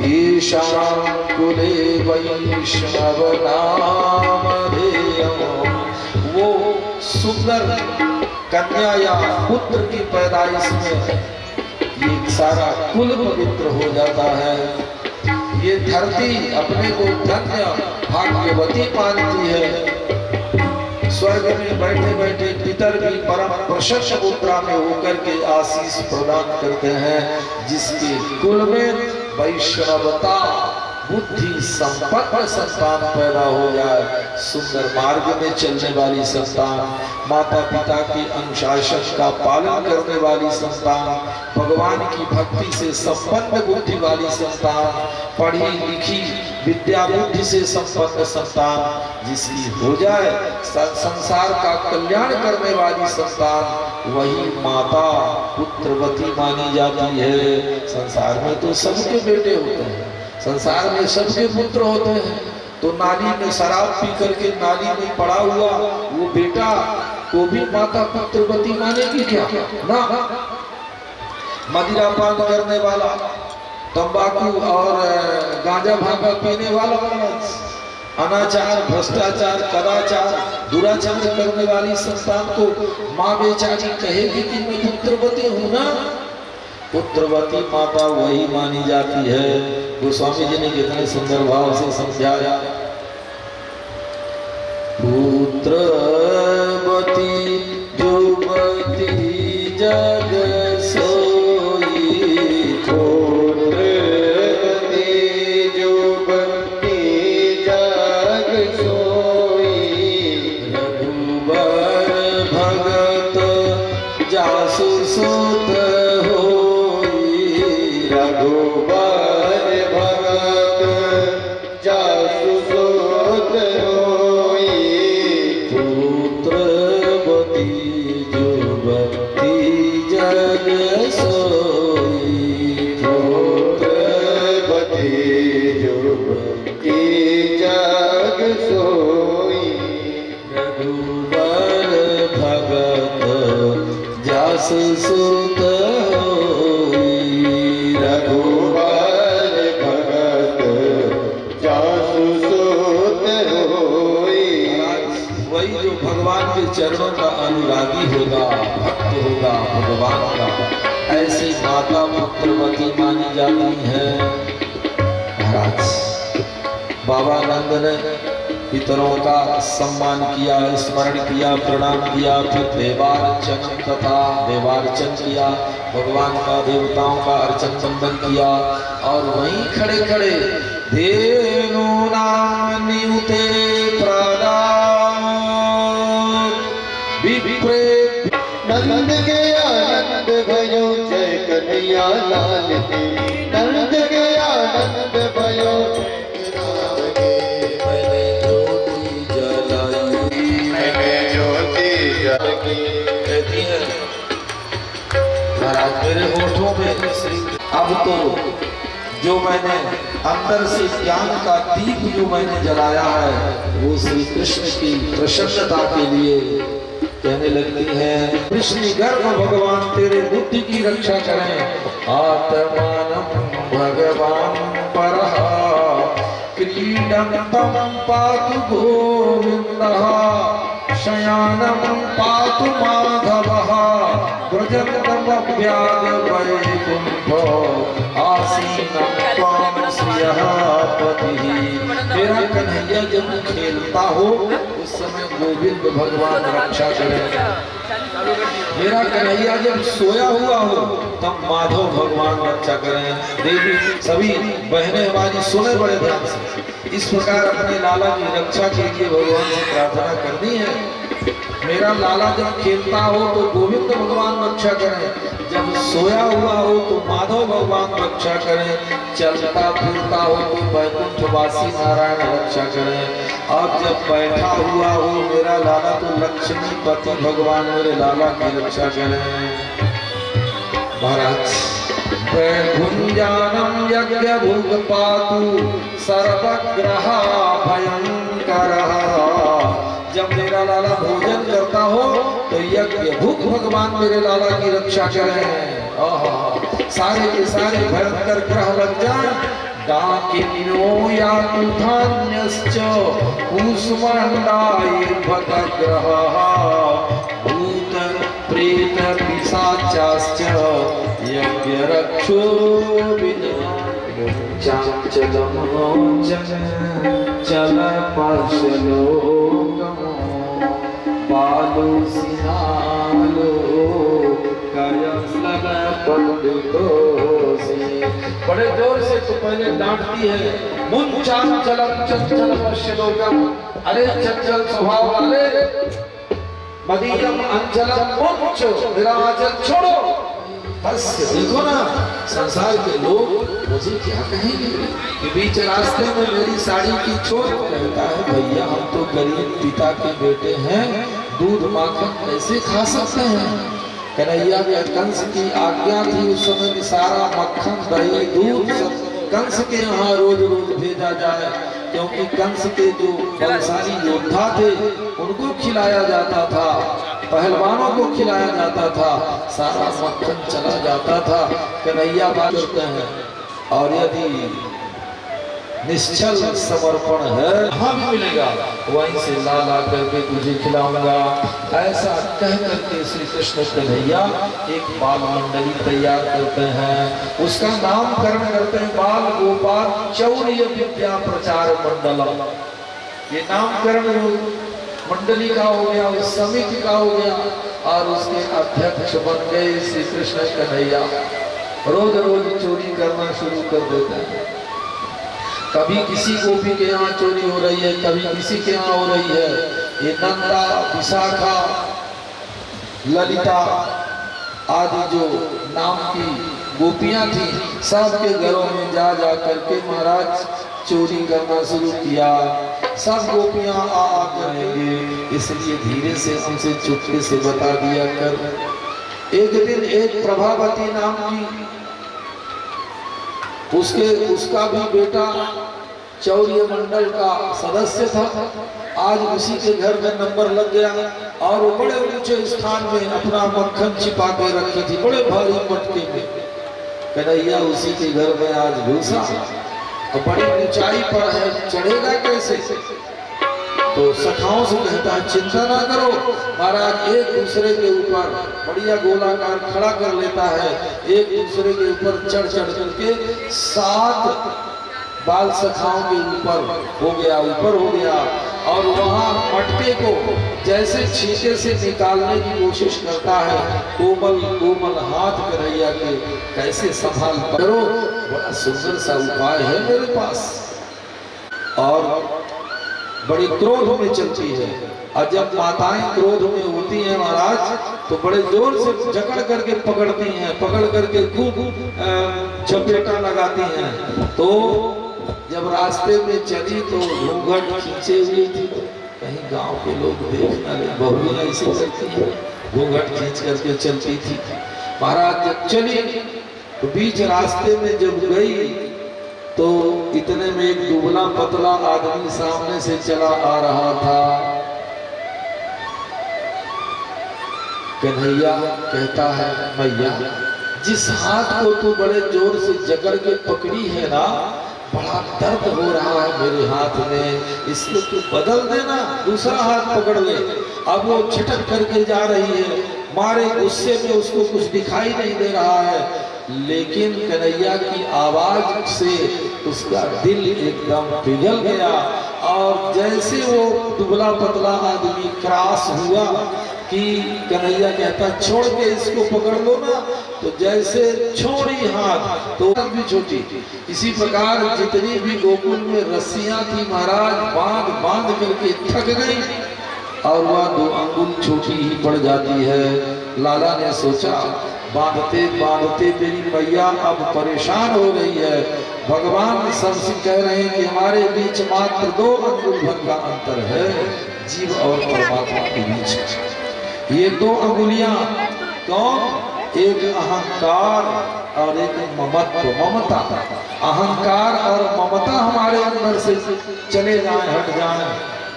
[SPEAKER 1] ईशान कुले वैष्णव नामधेयम्। वो सुंदर कन्या या पुत्र की पैदाइश में ये सारा कुल पवित्र हो जाता है। ये धरती अपने को धन्य भाग्यवती मानती है। स्वर्ग में बैठे बैठे पितर भी परम प्रशस्त मुद्रा में होकर के आशीष प्रदान करते हैं, जिसके कुल में वैष्णवता बुद्धि संपन्न संतान पैदा हो जाए, सुंदर मार्ग में चलने वाली संतान, माता पिता के अनुशासन का पालन करने वाली संतान, भगवान की भक्ति से संपन्न बुद्धि वाली संतान, पढ़ी लिखी विद्या बुद्धि से संपन्न संतान जिसकी हो जाए संसार का कल्याण करने वाली संतान, वही माता पुत्रवती मानी जाती है। संसार में तो सबके बेटे होते हैं, संसार में सबके पुत्र होते हैं, तो नाली में शराब पी करके नाली में पड़ा हुआ वो बेटा को भी माता पुत्रवती मानेगी क्या? ना। मदिरा पान करने वाला, तंबाकू और गांजा भांगा पीने वाला, अनाचार भ्रष्टाचार कदाचार दुराचार करने वाली संतान को माँ बेचारी कहेगी कि मैं पुत्रवती हूँ ना। पुत्रवती माता वही मानी जाती है। गोस्वामी जी ने कितने सुंदर भाव से समझाया। पुत्रवती युवती जग सोई,
[SPEAKER 3] पुत्रवती युवती जग सोई,
[SPEAKER 1] रघुबर भगत जासु सुत
[SPEAKER 3] रघुबर भगत जासु सुत होई,
[SPEAKER 1] पुत्रवती युवती जग सोई,
[SPEAKER 3] पुत्रवती युवती जग सोई,
[SPEAKER 1] रघुबर भगत जासु सुत
[SPEAKER 3] रघुबर भगत जासु सुत होई।
[SPEAKER 1] वही जो भगवान के चरणों का अनुरागी होगा, भक्त होगा भगवान का, ऐसी माता पुत्रवती मानी जाती है। महाराज बाबा नंद ने पितरों का सम्मान किया, स्मरण किया, प्रणाम किया, फिर देवार्चन तथा देवार्चन किया, भगवान का देवताओं का अर्चन बंदन किया, और वहीं खड़े खड़े धेनु नाम नियुते प्रदान विप्रे।
[SPEAKER 3] नंद के आनंद भयो जय कन्हैया लाल की, नंद के आनंद भयो
[SPEAKER 1] कहती है महाराज मेरे होठों में श्री, अब तो जो मैंने अंदर से ज्ञान का दीप जो मैंने जलाया है वो श्री कृष्ण की प्रसन्नता के लिए कहने लगती है। कृष्ण गर्भ भगवान तेरे बुद्धि की रक्षा करें। आत्मानं भगवान परः क्रीडन्तं पातु गोविन्दः, शयानं पातु माधवः, व्रजन्तमव्याघ्रवैकुण्ठो आसीनं त्वां श्रियः पतिः। मेरा कन्हैया जब खेलता हो उस समय गोविंद भगवान रक्षा करें। मेरा कन्हैया जब सोया हुआ हो तब माधव भगवान रक्षा करें। देवी सभी बहनें हमारी सुने बड़े ध्यान से, इस प्रकार अपने लाला की रक्षा के लिए भगवान से प्रार्थना करनी है। मेरा लाला जब खेलता हो तो गोविंद भगवान रक्षा करें, जब सोया हुआ हो तो माधव भगवान रक्षा करें, चलता फिरता हो तो वैकुंठवासी नारायण रक्षा करें, और जब बैठा हुआ हो मेरा लाला तो लक्ष्मीपति भगवान मेरे लाला की रक्षा करें। महाराज वैकुंजानम यज्ञ भोग पातु सर्वग्रह भयंकर, जब मेरा लाला भोजन करता हो तो यज्ञ भूख भगवान मेरे लाला की रक्षा करें। सारे के सारे भयंकर ग्रह लग जाए। डाकिन्यो या धान्यश्च कूष्मांडाय भगग्रहः भूत प्रेत पिशाचाश्च यज्ञ रक्षो चल पर्शलोकमो बालो सिनालो कयस्लन पंडितोसी। बड़े जोर से तो पहले डांटती है, मुंचान चलम चंचल पर्शलोकम, अरे चंचल स्वभाव वाले मदीयम अंचलम मुंचो, मेरा आंचल छोड़ो। बस देखो ना संसार के लोग मुझे क्या कहेंगे कि बीच रास्ते में मेरी साड़ी की चोट कहता है, भैया हम तो गरीब पिता के बेटे हैं, दूध माखन कैसे खा सकते हैं। कन्हैया के कंस की आज्ञा थी उस समय सारा मक्खन दही दूध कंस के यहाँ रोज रोज भेजा जाए, क्योंकि कंस के जो बलशाली योद्धा थे उनको खिलाया जाता था, पहलवानों को खिलाया जाता था, सारा मक्खन चला जाता था। कन्हैया बात करते हैं, और यदि निश्चल समर्पण है वहाँ भी मिलेगा, वहीं से ला ला करके तुझे खिलाऊंगा। ऐसा कह करके श्री कृष्ण कन्हैया एक बाल मंडली तैयार करते हैं, उसका नामकरण करते हैं बाल गोपाल चौर्य विद्या प्रचार मंडलम। ये नामकरण मंडली का हो गया, उस समिति का हो गया, और उसके अध्यक्ष बन गए श्री कृष्ण कन्हैया। रोज रोज चोरी करना शुरू कर देते हैं, कभी किसी गोपी के यहाँ चोरी हो रही है, कभी किसी के यहाँ हो रही है। ये नंदा, विशाखा, ललिता आदि जो नाम की गोपियां थी, सबके घरों में जा जा करके महाराज चोरी करना शुरू किया। सब गोपियां आ करेंगे, इसलिए धीरे से उनसे चुपके से बता दिया कर। एक दिन एक प्रभावती नाम की उसका भी बेटा चौर्य मंडल का सदस्य था, आज उसी के घर में नंबर लग गया, और वो बड़े ऊंचे स्थान में अपना मक्खन छिपा के रखी थी, बड़े भारी मटके में। कन्हैया उसी के घर में आज घुसा, और बड़ी ऊंचाई पर है, चढ़ेगा कैसे। तो सखाओं से कहता है चिंता ना करो, महाराज एक दूसरे के ऊपर बढ़िया गोलाकार खड़ा कर लेता है, एक दूसरे के ऊपर चढ़ चढ़ करके 7 बाल सखाओं के ऊपर हो गया, और वहाँ मटके को जैसे छींटे से निकालने की कोशिश करता है, कोमल कोमल हाथ कन्हैया के कैसे संभाल करो, बड़ा सुंदर सा उपाय है मेरे पास। और बड़ी क्रोध में चलती है, और जब माताएं क्रोध में होती हैं महाराज तो बड़े जोर से जकड़ करके पकड़ती हैं, पकड़ करके खूब चपेटा लगाती हैं। तो जब रास्ते में चली तो घूंघट खींचे हुई थी, कहीं गांव के लोग देख न ले, बहुएं ऐसे करती हैं, घूंघट खींच करके चलती थी। महाराज जब चली तो बीच रास्ते में जब गई तो इतने में एक दुबला पतला आदमी सामने से चला आ रहा था। कन्हैया कहता है, मैया जिस हाथ को तू बड़े जोर से जकड़ के पकड़ी है ना, बड़ा दर्द हो रहा है मेरे हाथ में, इसलिए तू बदल देना, दूसरा हाथ पकड़ ले। अब वो छिटक करके जा रही है, मारे गुस्से में उसको कुछ दिखाई नहीं दे रहा है, लेकिन कन्हैया की आवाज से उसका दिल एकदम पिघल गया। और जैसे वो दुबला पतला आदमी क्रॉस हुआ कि कन्हैया कहता छोड़ के इसको पकड़ लो ना, तो जैसे छोड़ी हाथ तो भी छोटी। इसी प्रकार जितनी भी गोकुल में रस्सियां थी महाराज बांध बांध करके थक गई, और वह 2 अंगुल छोटी ही पड़ जाती है। लाला ने सोचा बांधते बांधते मेरी मैया अब परेशान हो रही है। भगवान सबसे कह रहे हैं कि हमारे बीच मात्र 2 अंगुल भर का अंतर है, जीव और परमात्मा के बीच। ये 2 अंगुलियां कौन? एक अहंकार और एक ममत्व, ममता। अहंकार और ममता हमारे अंदर से चले जाए, हट जाए,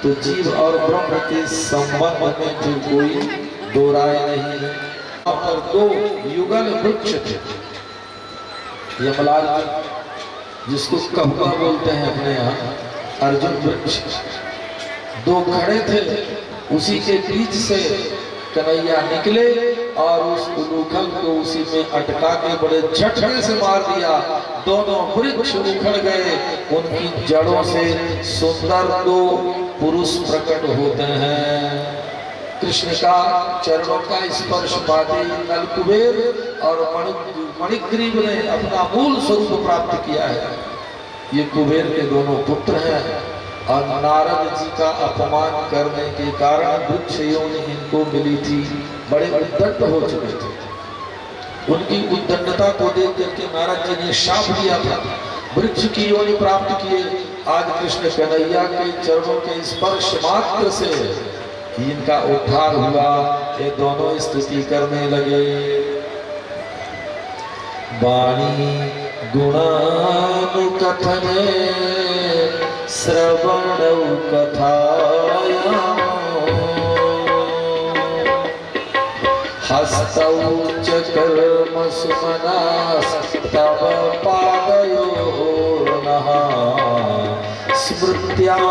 [SPEAKER 1] तो जीव और ब्रह्म के संबंध में फिर कोई दो राय नहीं। और 2 युगल वृक्ष थे, यमलाल जिसको कहुआ बोलते हैं अपने यहाँ, अर्जुन वृक्ष 2 खड़े थे। उसी के बीच से कन्हैया निकले और उस उलूखल को उसी में अटका के बड़े झटके से मार दिया। दोनों वृक्ष उखड़ गए। उनकी जड़ों से सुंदर 2 पुरुष प्रकट होते हैं। कृष्ण का चरणों का स्पर्श पाते नलकुबेर और मणिग्रीव ने अपना मूल स्वरूप प्राप्त किया है। ये कुबेर के दोनों पुत्र हैं और नारद जी का अपमान करने के कारण वृक्ष योनि इनको मिली थी। बड़े उद्दंड हो चुके थे। उनकी उद्दंडता को देख करके नारद जी ने शाप दिया था, वृक्ष की योनि प्राप्त किए। आज कृष्ण कन्हैया के चरणों के स्पर्श मात्र से इनका उद्धार हुआ। ये दोनों स्तुति करने लगे। वाणी गुणानुकथन श्रवणौ कथाया हस्तौ च कर्मसु मनस्तव पादयोर्नः स्मृत्यां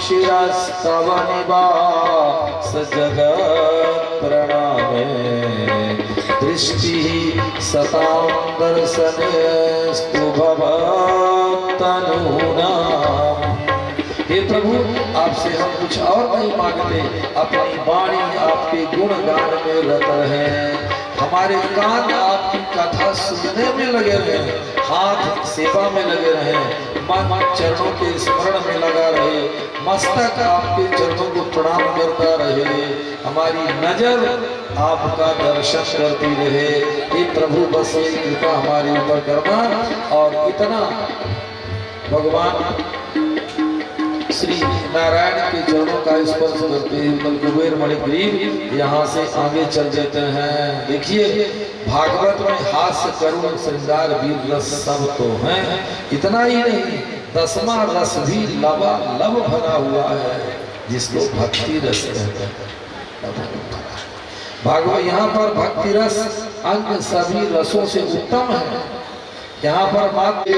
[SPEAKER 1] शिरस्तव निवास जगत् प्रणामे दृष्टि सतां दर्शनेस्तु भवत्तनूनाम्। हे प्रभु, आपसे हम कुछ और नहीं मांगते, अपनी वाणी आपके गुण गान में रत रहे, हमारे कान आपकी कथा सुनने में लगे रहे, हाथ सेवा में लगे रहे, मन चरणों के स्मरण में लगा रहे, मस्तक आपके चरणों को प्रणाम करता रहे, हमारी नजर आपका दर्शन करती रहे। हे प्रभु, बस ये कृपा हमारे ऊपर करना। और इतना भगवान श्री नारायण के चरणों का स्पर्श करते हुए कुबेर मणिग्रीव यहाँ से आगे चल देते हैं। देखिए, भागवत में हास्य, करुण, श्रृंगार, वीर रस सब तो हैं। इतना ही नहीं, 10वां रस भी लबालब भरा हुआ है, जिसको भक्ति रस कहते हैं। भागवत यहाँ पर भक्ति रस अन्य सभी रसों से उत्तम है। यहाँ पर मात्र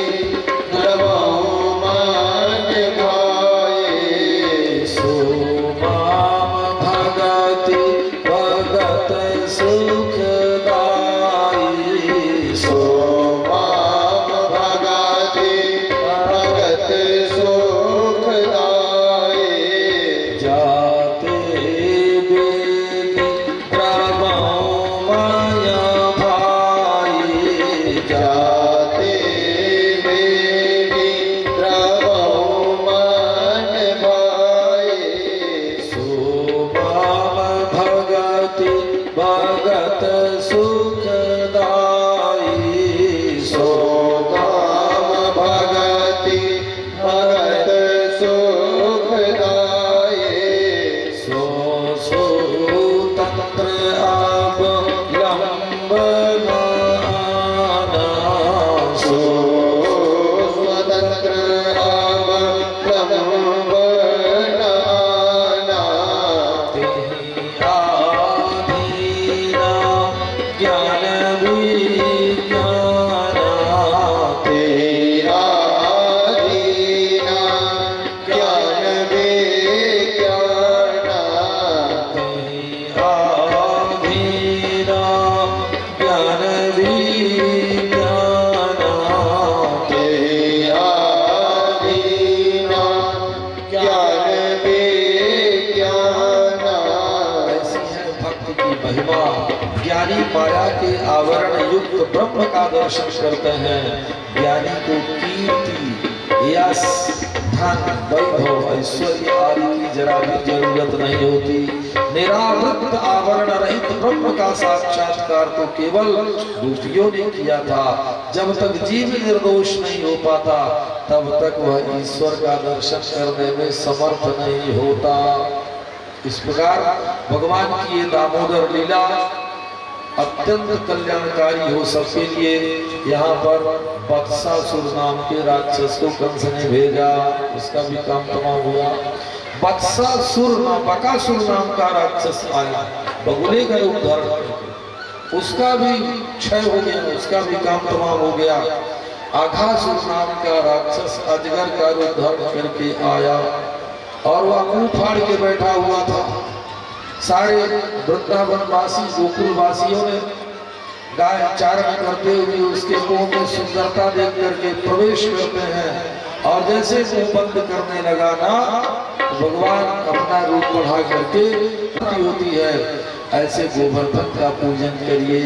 [SPEAKER 1] माया के आवरण युक्त ब्रह्म का दर्शन करते हैं। ज्ञानी को कीर्ति, यश, धन वैभव ऐश्वर्य आदि की जरा भी जरूरत नहीं होती। निरावृत आवरण रहित ब्रह्म का साक्षात्कार तो केवल गोपियों ने किया था। जब तक जीव निर्दोष नहीं हो पाता तब तक वह ईश्वर का दर्शन करने में समर्थ नहीं होता। इस प्रकार भगवान की ये दामोदर लीला अत्यंत कल्याणकारी हो सबके लिए। यहाँ पर बत्सासुर नाम के राक्षस को कंस ने भेजा, उसका भी काम तमाम हुआ। बकासुर नाम का राक्षस आया बगुले का रूप धारण करके, उसका भी क्षय हो गया, उसका भी काम तमाम हो गया। आघासुर नाम का राक्षस अजगर का रूप धारण करके आया और वह मुंह फाड़ के बैठा हुआ था। सारे वृंदावनवासी गोकुलवासियों ने गाय चारण करते हुए उसके मुंह में सुंदरता देख करके प्रवेश करते हैं और जैसे मुंह बंद करने लगा ना भगवान अपना रूप बढ़ा करके होती है। ऐसे गोवर्धन का पूजन करिए।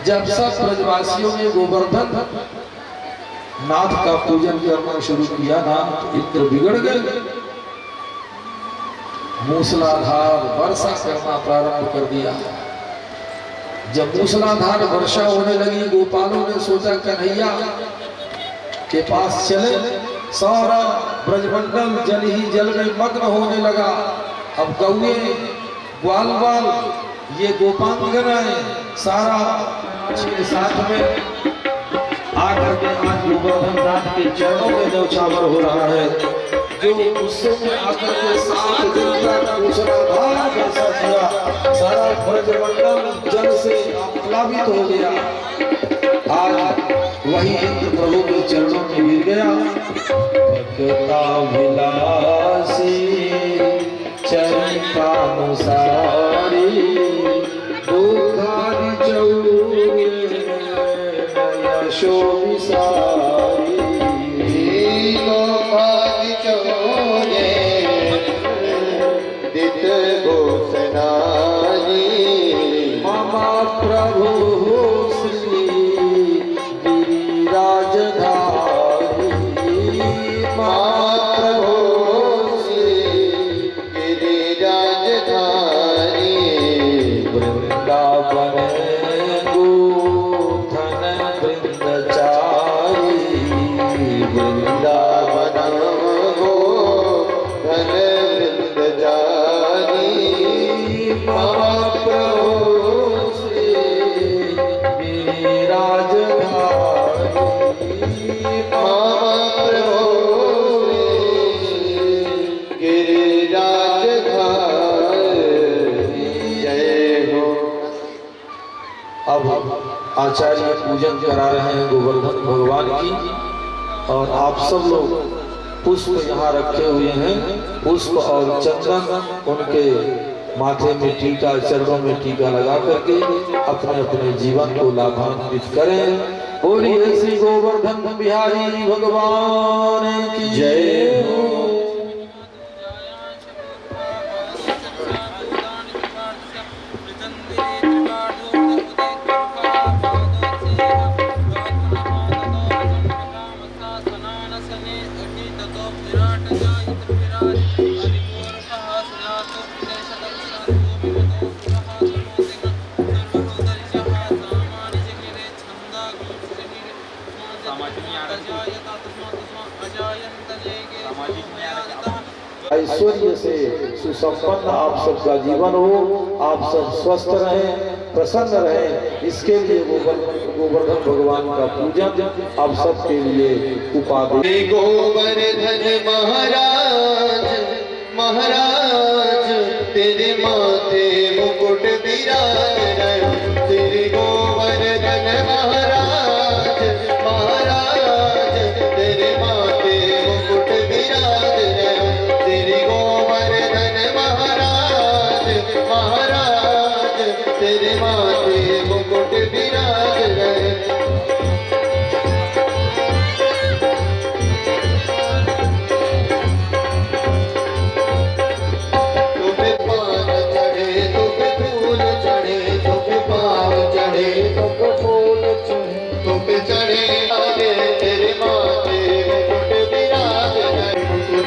[SPEAKER 1] जब सब ब्रजवासियों ने गोवर्धन नाथ का पूजन करना शुरू किया ना तो इंद्र बिगड़ गए। मूसलाधार वर्षा करना प्रारंभ कर दिया। जब मूसलाधार वर्षा होने लगी गोपालों ने सोचा कन्हैया के पास चले। सारा ब्रजमंडल जल ही जल में मग्न होने लगा। अब गौए ग्वाल बाल ये गोपांगनाएं सारा साथ में आकर के आज गोवर्धन नाथ के चरणों में न्यौछावर हो रहा है। जो उससे आकर के साथ दिन तक मूसलाधार वर्षा किया, सारा ब्रजमंडल जल से प्लावित हो गया। आज वही इंद्र प्रभु के चरणों में गिर गया। भक्ता विलासी चरितानुसारी दुखारी चौरे यशो विसारी
[SPEAKER 3] गोपाली चौरे दित गोसनारी
[SPEAKER 1] मम प्रभु श्री गिरिराजधारी वृंदावन गोधन वृंदचारी
[SPEAKER 3] वृंदावन गोधन वृंदचारी
[SPEAKER 1] मम प्रभु श्री गिरिराजधारी
[SPEAKER 3] मम प्रभु गिरिराजधारी जय हो।
[SPEAKER 1] अब आचार्य पूजन करा रहे हैं गोवर्धन भगवान की और आप सब लोग पुष्प यहाँ रखे हुए हैं। पुष्प और चंदन उनके माथे में टीका, चरणों में टीका लगा करके अपने अपने जीवन को लाभान्वित करें। बोलिए श्री गोवर्धन बिहारी भगवान की जय हो। ऐश्वर्य से सुसंपन्न आप सबका जीवन हो, आप सब स्वस्थ रहें, प्रसन्न रहें, इसके लिए गोवर्धन भगवान का पूजन आप सबके लिए उपाधि।
[SPEAKER 3] गोवर्धन महाराज महाराज तेरे माथे मुकुट विराज रहे। तेरे गोवर्धन महाराज महाराज तेरे माथे मुकुट विराज रहे। तेरे गोवर्धन महाराज महाराज तेरे माथे मुकुट विराज रहे। चढ़े तेरे माथे मुकुट विराज रहे।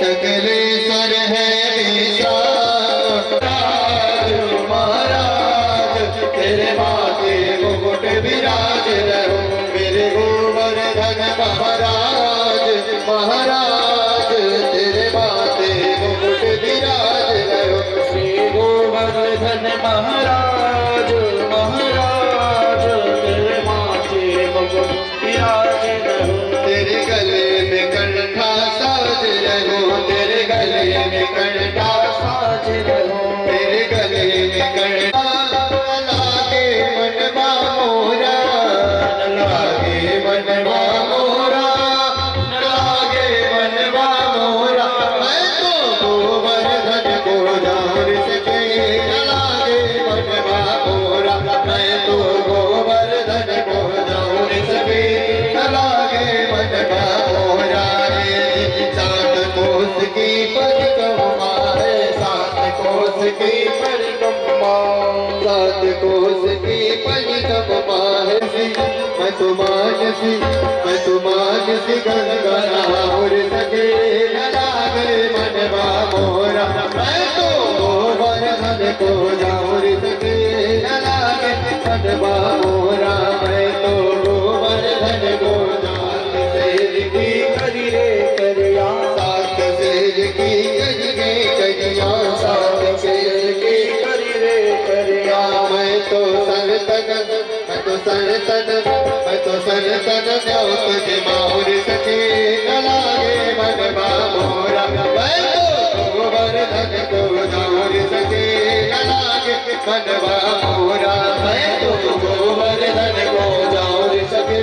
[SPEAKER 3] सकलेश्वर है विश्राम महाराज तेरे माथे मुकुट विराज रहो मेरे गोवर्धन महाराज महाराज तेरे माथे मुकुट विराज रहो श्री गोवर्धन महाराज महाराज तेरे माथे मुकुट विराज रहो तेरे गले में कंठा साज रहो तेरे गले में कंठा साज रहो तेरे गले में कंठा लागे मनवा मोरा लागे मनवा मोरा लागे मनवा मोरा मैं तो गोवर्धन को जान सके लागे मनवा मोरा मैं तो गोवर्धन को जान सके लागे मनवा मोरा सात कोस की परिक्रमा है सात कोस की परिक्रमा सात कोस की परिक्रमा है मैं तो मानसी गंगा और सके लागे मनवा मोरा मैं तो गोवर्धन को जाऊर सके लागे मनवा मोरा मैं तो गोवर्धन को जान शेर की करी रे करिया सात शेर की करी रे करिया सात शेर की करी रे करिया मैं तो सरतन जाओ तुझे माहुर सके लागे मनवा मोरा मैं तो गोवर्धन को जाऊर सके लागे मनवा मोरा मैं तो गोवर्धन को जाऊर सके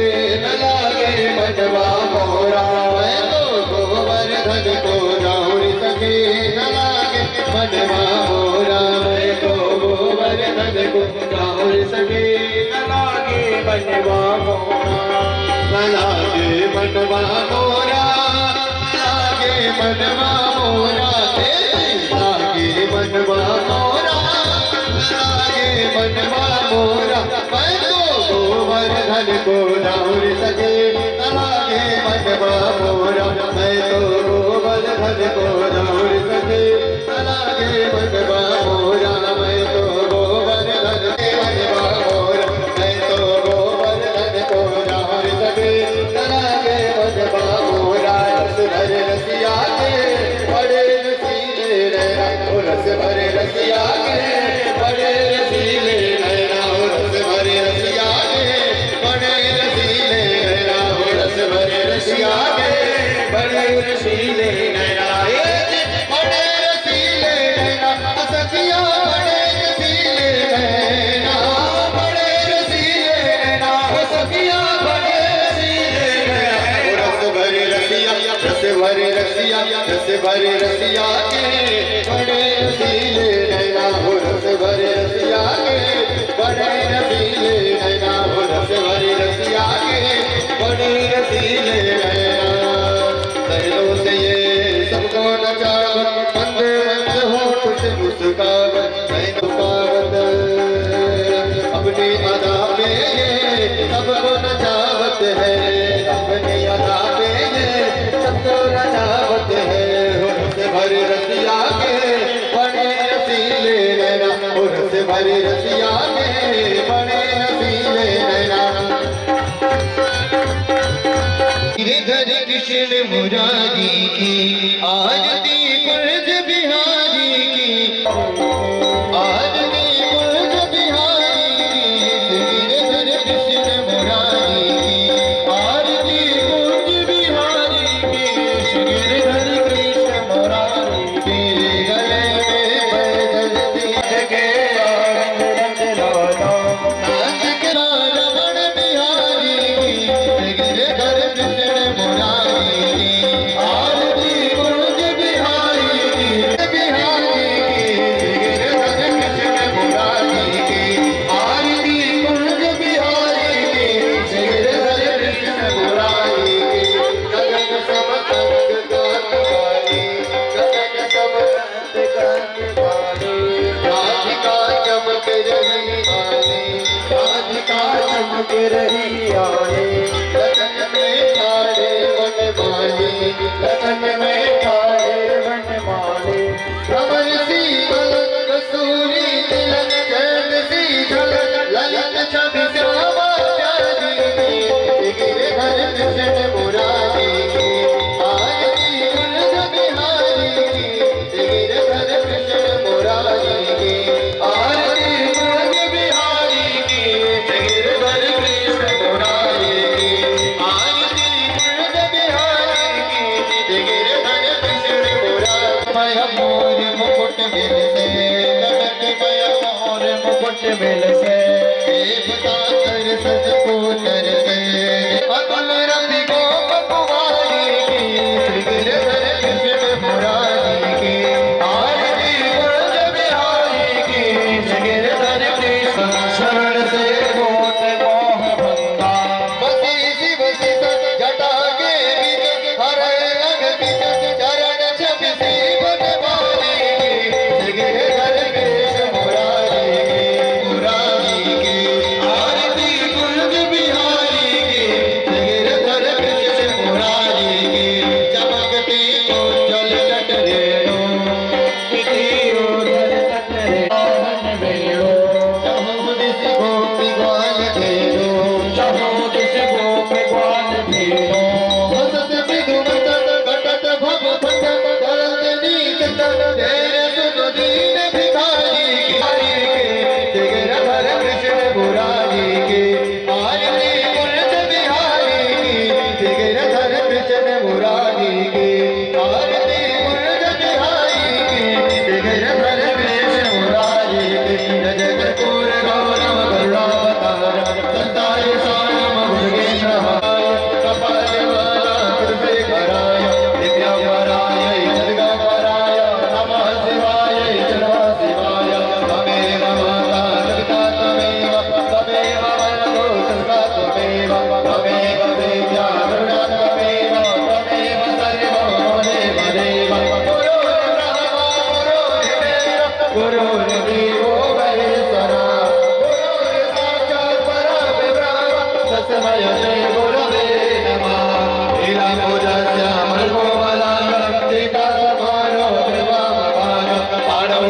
[SPEAKER 3] लागे मनवा मोरा मैं तो गोवर्धन को जाऊर सके लागे मनवा मोरा मैं तो गोवर्धन को जाऊर सके लागे मनवा मोरा लागे मनवा मोरा लागे मनवा मोरा लागे मनवा मोरा लागे मनवा मोरा मैं तो गोवर्धन को जाऊर सके लागे मनवा मोरा मैं तो गोवर्धन को जाऊर सके लागे मनवा मोरा मैं तो गोवर्धन मनवा मोरा मैं तो गोवर्धन को जाऊर सके लागे मनवा मोरा रस भरे रसिया के बड़े रसीले नैना रस भरे रसिया के बड़े रसीले नैना रस भरे रसिया के बड़े रसीले नैना रस भरे रसिया के बड़े रसीले नैना बड़े रसीले नैना सखिया बड़े रसीले नैना बड़े रसीले नैना सखिया बड़े रसीले नैना रस भरे रसिया रस भरे रसिया रस भरे रसिया के बड़े रसीले नैना रस भरे रसिया के बड़े रसीले नैना रस भरे रसिया के बड़े रसीले नैना नैनों से ये सबको नचावत मंद मंद होठ से मुस्कावत मैं मुस्कावत अपनी अदा पे ये सबको नचावत है अपनी अदा पे ये सबको नचावत है रस भरे रसिया के बड़े रसीले नैना रस भरे रसिया के बड़े रसीले नैना गिरधर कृष्ण मुरारी की आरती ब्रज बिहारी की आरती ब्रज बिहारी की गिरधर कृष्ण मुरारी की आरती ब्रज बिहारी की गिरधर कृष्ण मुरारी की गले में बैजंती के रंग लाला नाच के रमण बिहारी की गिरधर कृष्ण मुरारी की आरती ब्रज बिहारी की बिहारी की गिरधर कृष्ण मुरारी की आरती ब्रज बिहारी की गिरधर कृष्ण मुरारी की गगन समतंग गाने गगन समतंग गाने राधिका चमक रही आने राधिका चमक रही आने लगन में ठाड़े मन माने लगन में ठाड़े मिल से कनक मय मोर मुकुट मिल से देवता कर सच को तर से अतुल रवि गोप कुमारी की श्री गिरधर कृष्ण मुरारी की आरती गुरज बिहारी की श्री गिरधर कृष्ण शरण से कोट मोह भंगा बसी शिव सित जटा के बीच हरे अंग बीच चरण छवि शिव वाली श्री गिरधर कृष्ण मुरारी की आरती गुरज बिहारी की श्री गिरधर कृष्ण मुरारी की चमकती उज्जवल लट रेणु चहुँ दिस गोपी ग्वाल घेरो हसत मृदु वचन घटत भव भटक डरत नीच तन तेरे सुन दीन भिखारी श्री गिरधर कृष्ण मुरारी की आरती गुरज बिहारी श्री गिरधर कृष्ण मुरारी की आरती गुरज बिहारी श्री गिरधर कृष्ण मुरारी की जय कर्पूर गौरव करुणावतार संताय सारम मुरुगेन्द्रहाय कपालवाला कृपेकराय दिव्यवराय जगद्गुराय नमः शिवाय नमः शिवाय तमेव माता जगता तमेव वरदो दुर्गा तमेव तमेव वेद्या करुणा तमेव तमेव सर्वं देव गुरुर्ब्रह्मा गुरुर्देवो महेश्वरा गुरुर्साक्षात् परब्रह्म तस्मै श्री गुरवे नमः लीलापूजस्य मल्गोमलाङ्गं सीतासमानो देवामभागं पाणौ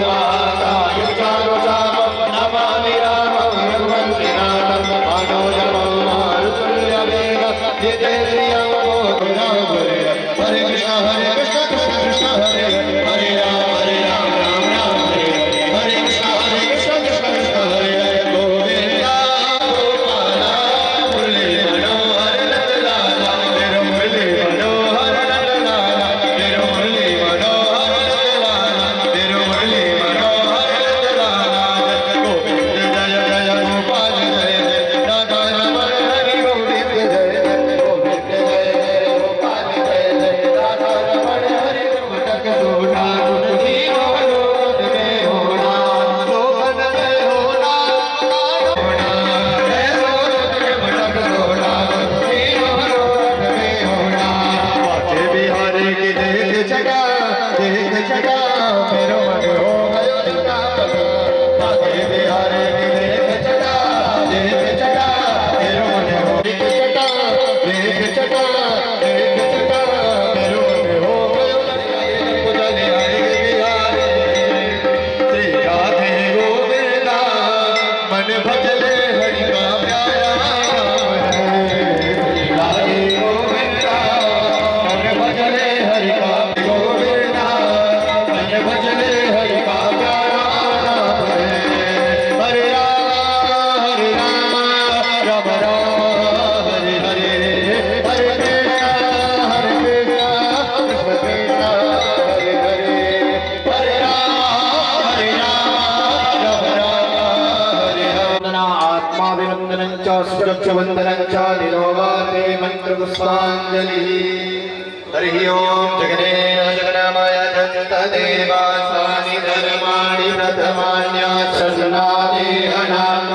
[SPEAKER 3] महाकायुचारुचापं नमामि रामं रघुवंशिनाथं मनोजवं मारुतुल्यवेगं जितेन्द्रियं मोहनपुरं हरे कृष्ण कृष्ण कृष्ण हरे हरे राम राम राम हरे हरे कृष्ण कृष्ण कृष्ण हरे हरे गोविंदा गोपाला मुरली मनोहर नंदलाला मेरो मुरली मनोहर नंदलाला मेरो मुरली मनोहर नंदलाला मेरो मुरली मनोहर नंदलाला गोविंद जय जय गोपाल जय जय राधा रमण हरि गोविंद जय जय गोविंद जय जय गोपाल जय जय राधा रमण हरि मटक सोना तुझी होना में होना लोभन में होना होना जय मटक सोना तुझी होना में होना पाछे बिहारी की देख छटा मेरो मन हो गयो निका पाछे बिहारी की देख छटा मेरो मन हो देख छटा मेरो मन हो गयो पुजने आए बिहारी श्री राधे गोविंदा मन भजले हरि का प्यारा श्री राधे गोविंदा मन भजले हरि का गोविंदा मन भजले हरि का प्यारा नाम है हरे राम राम राम हरे हरे हरे कृष्ण कृष्ण कृष्ण हरे हरे हरे राम हरे हरे आत्मा विनंदनं च सुरक्षवन्दनं च निरोगाते मन्त्रपुष्पाञ्जलिः हरि ओम जगन्नाथ जगन्नामाय जगतदेवासानि धर्माणि प्रथमान्या शरणादेहनाम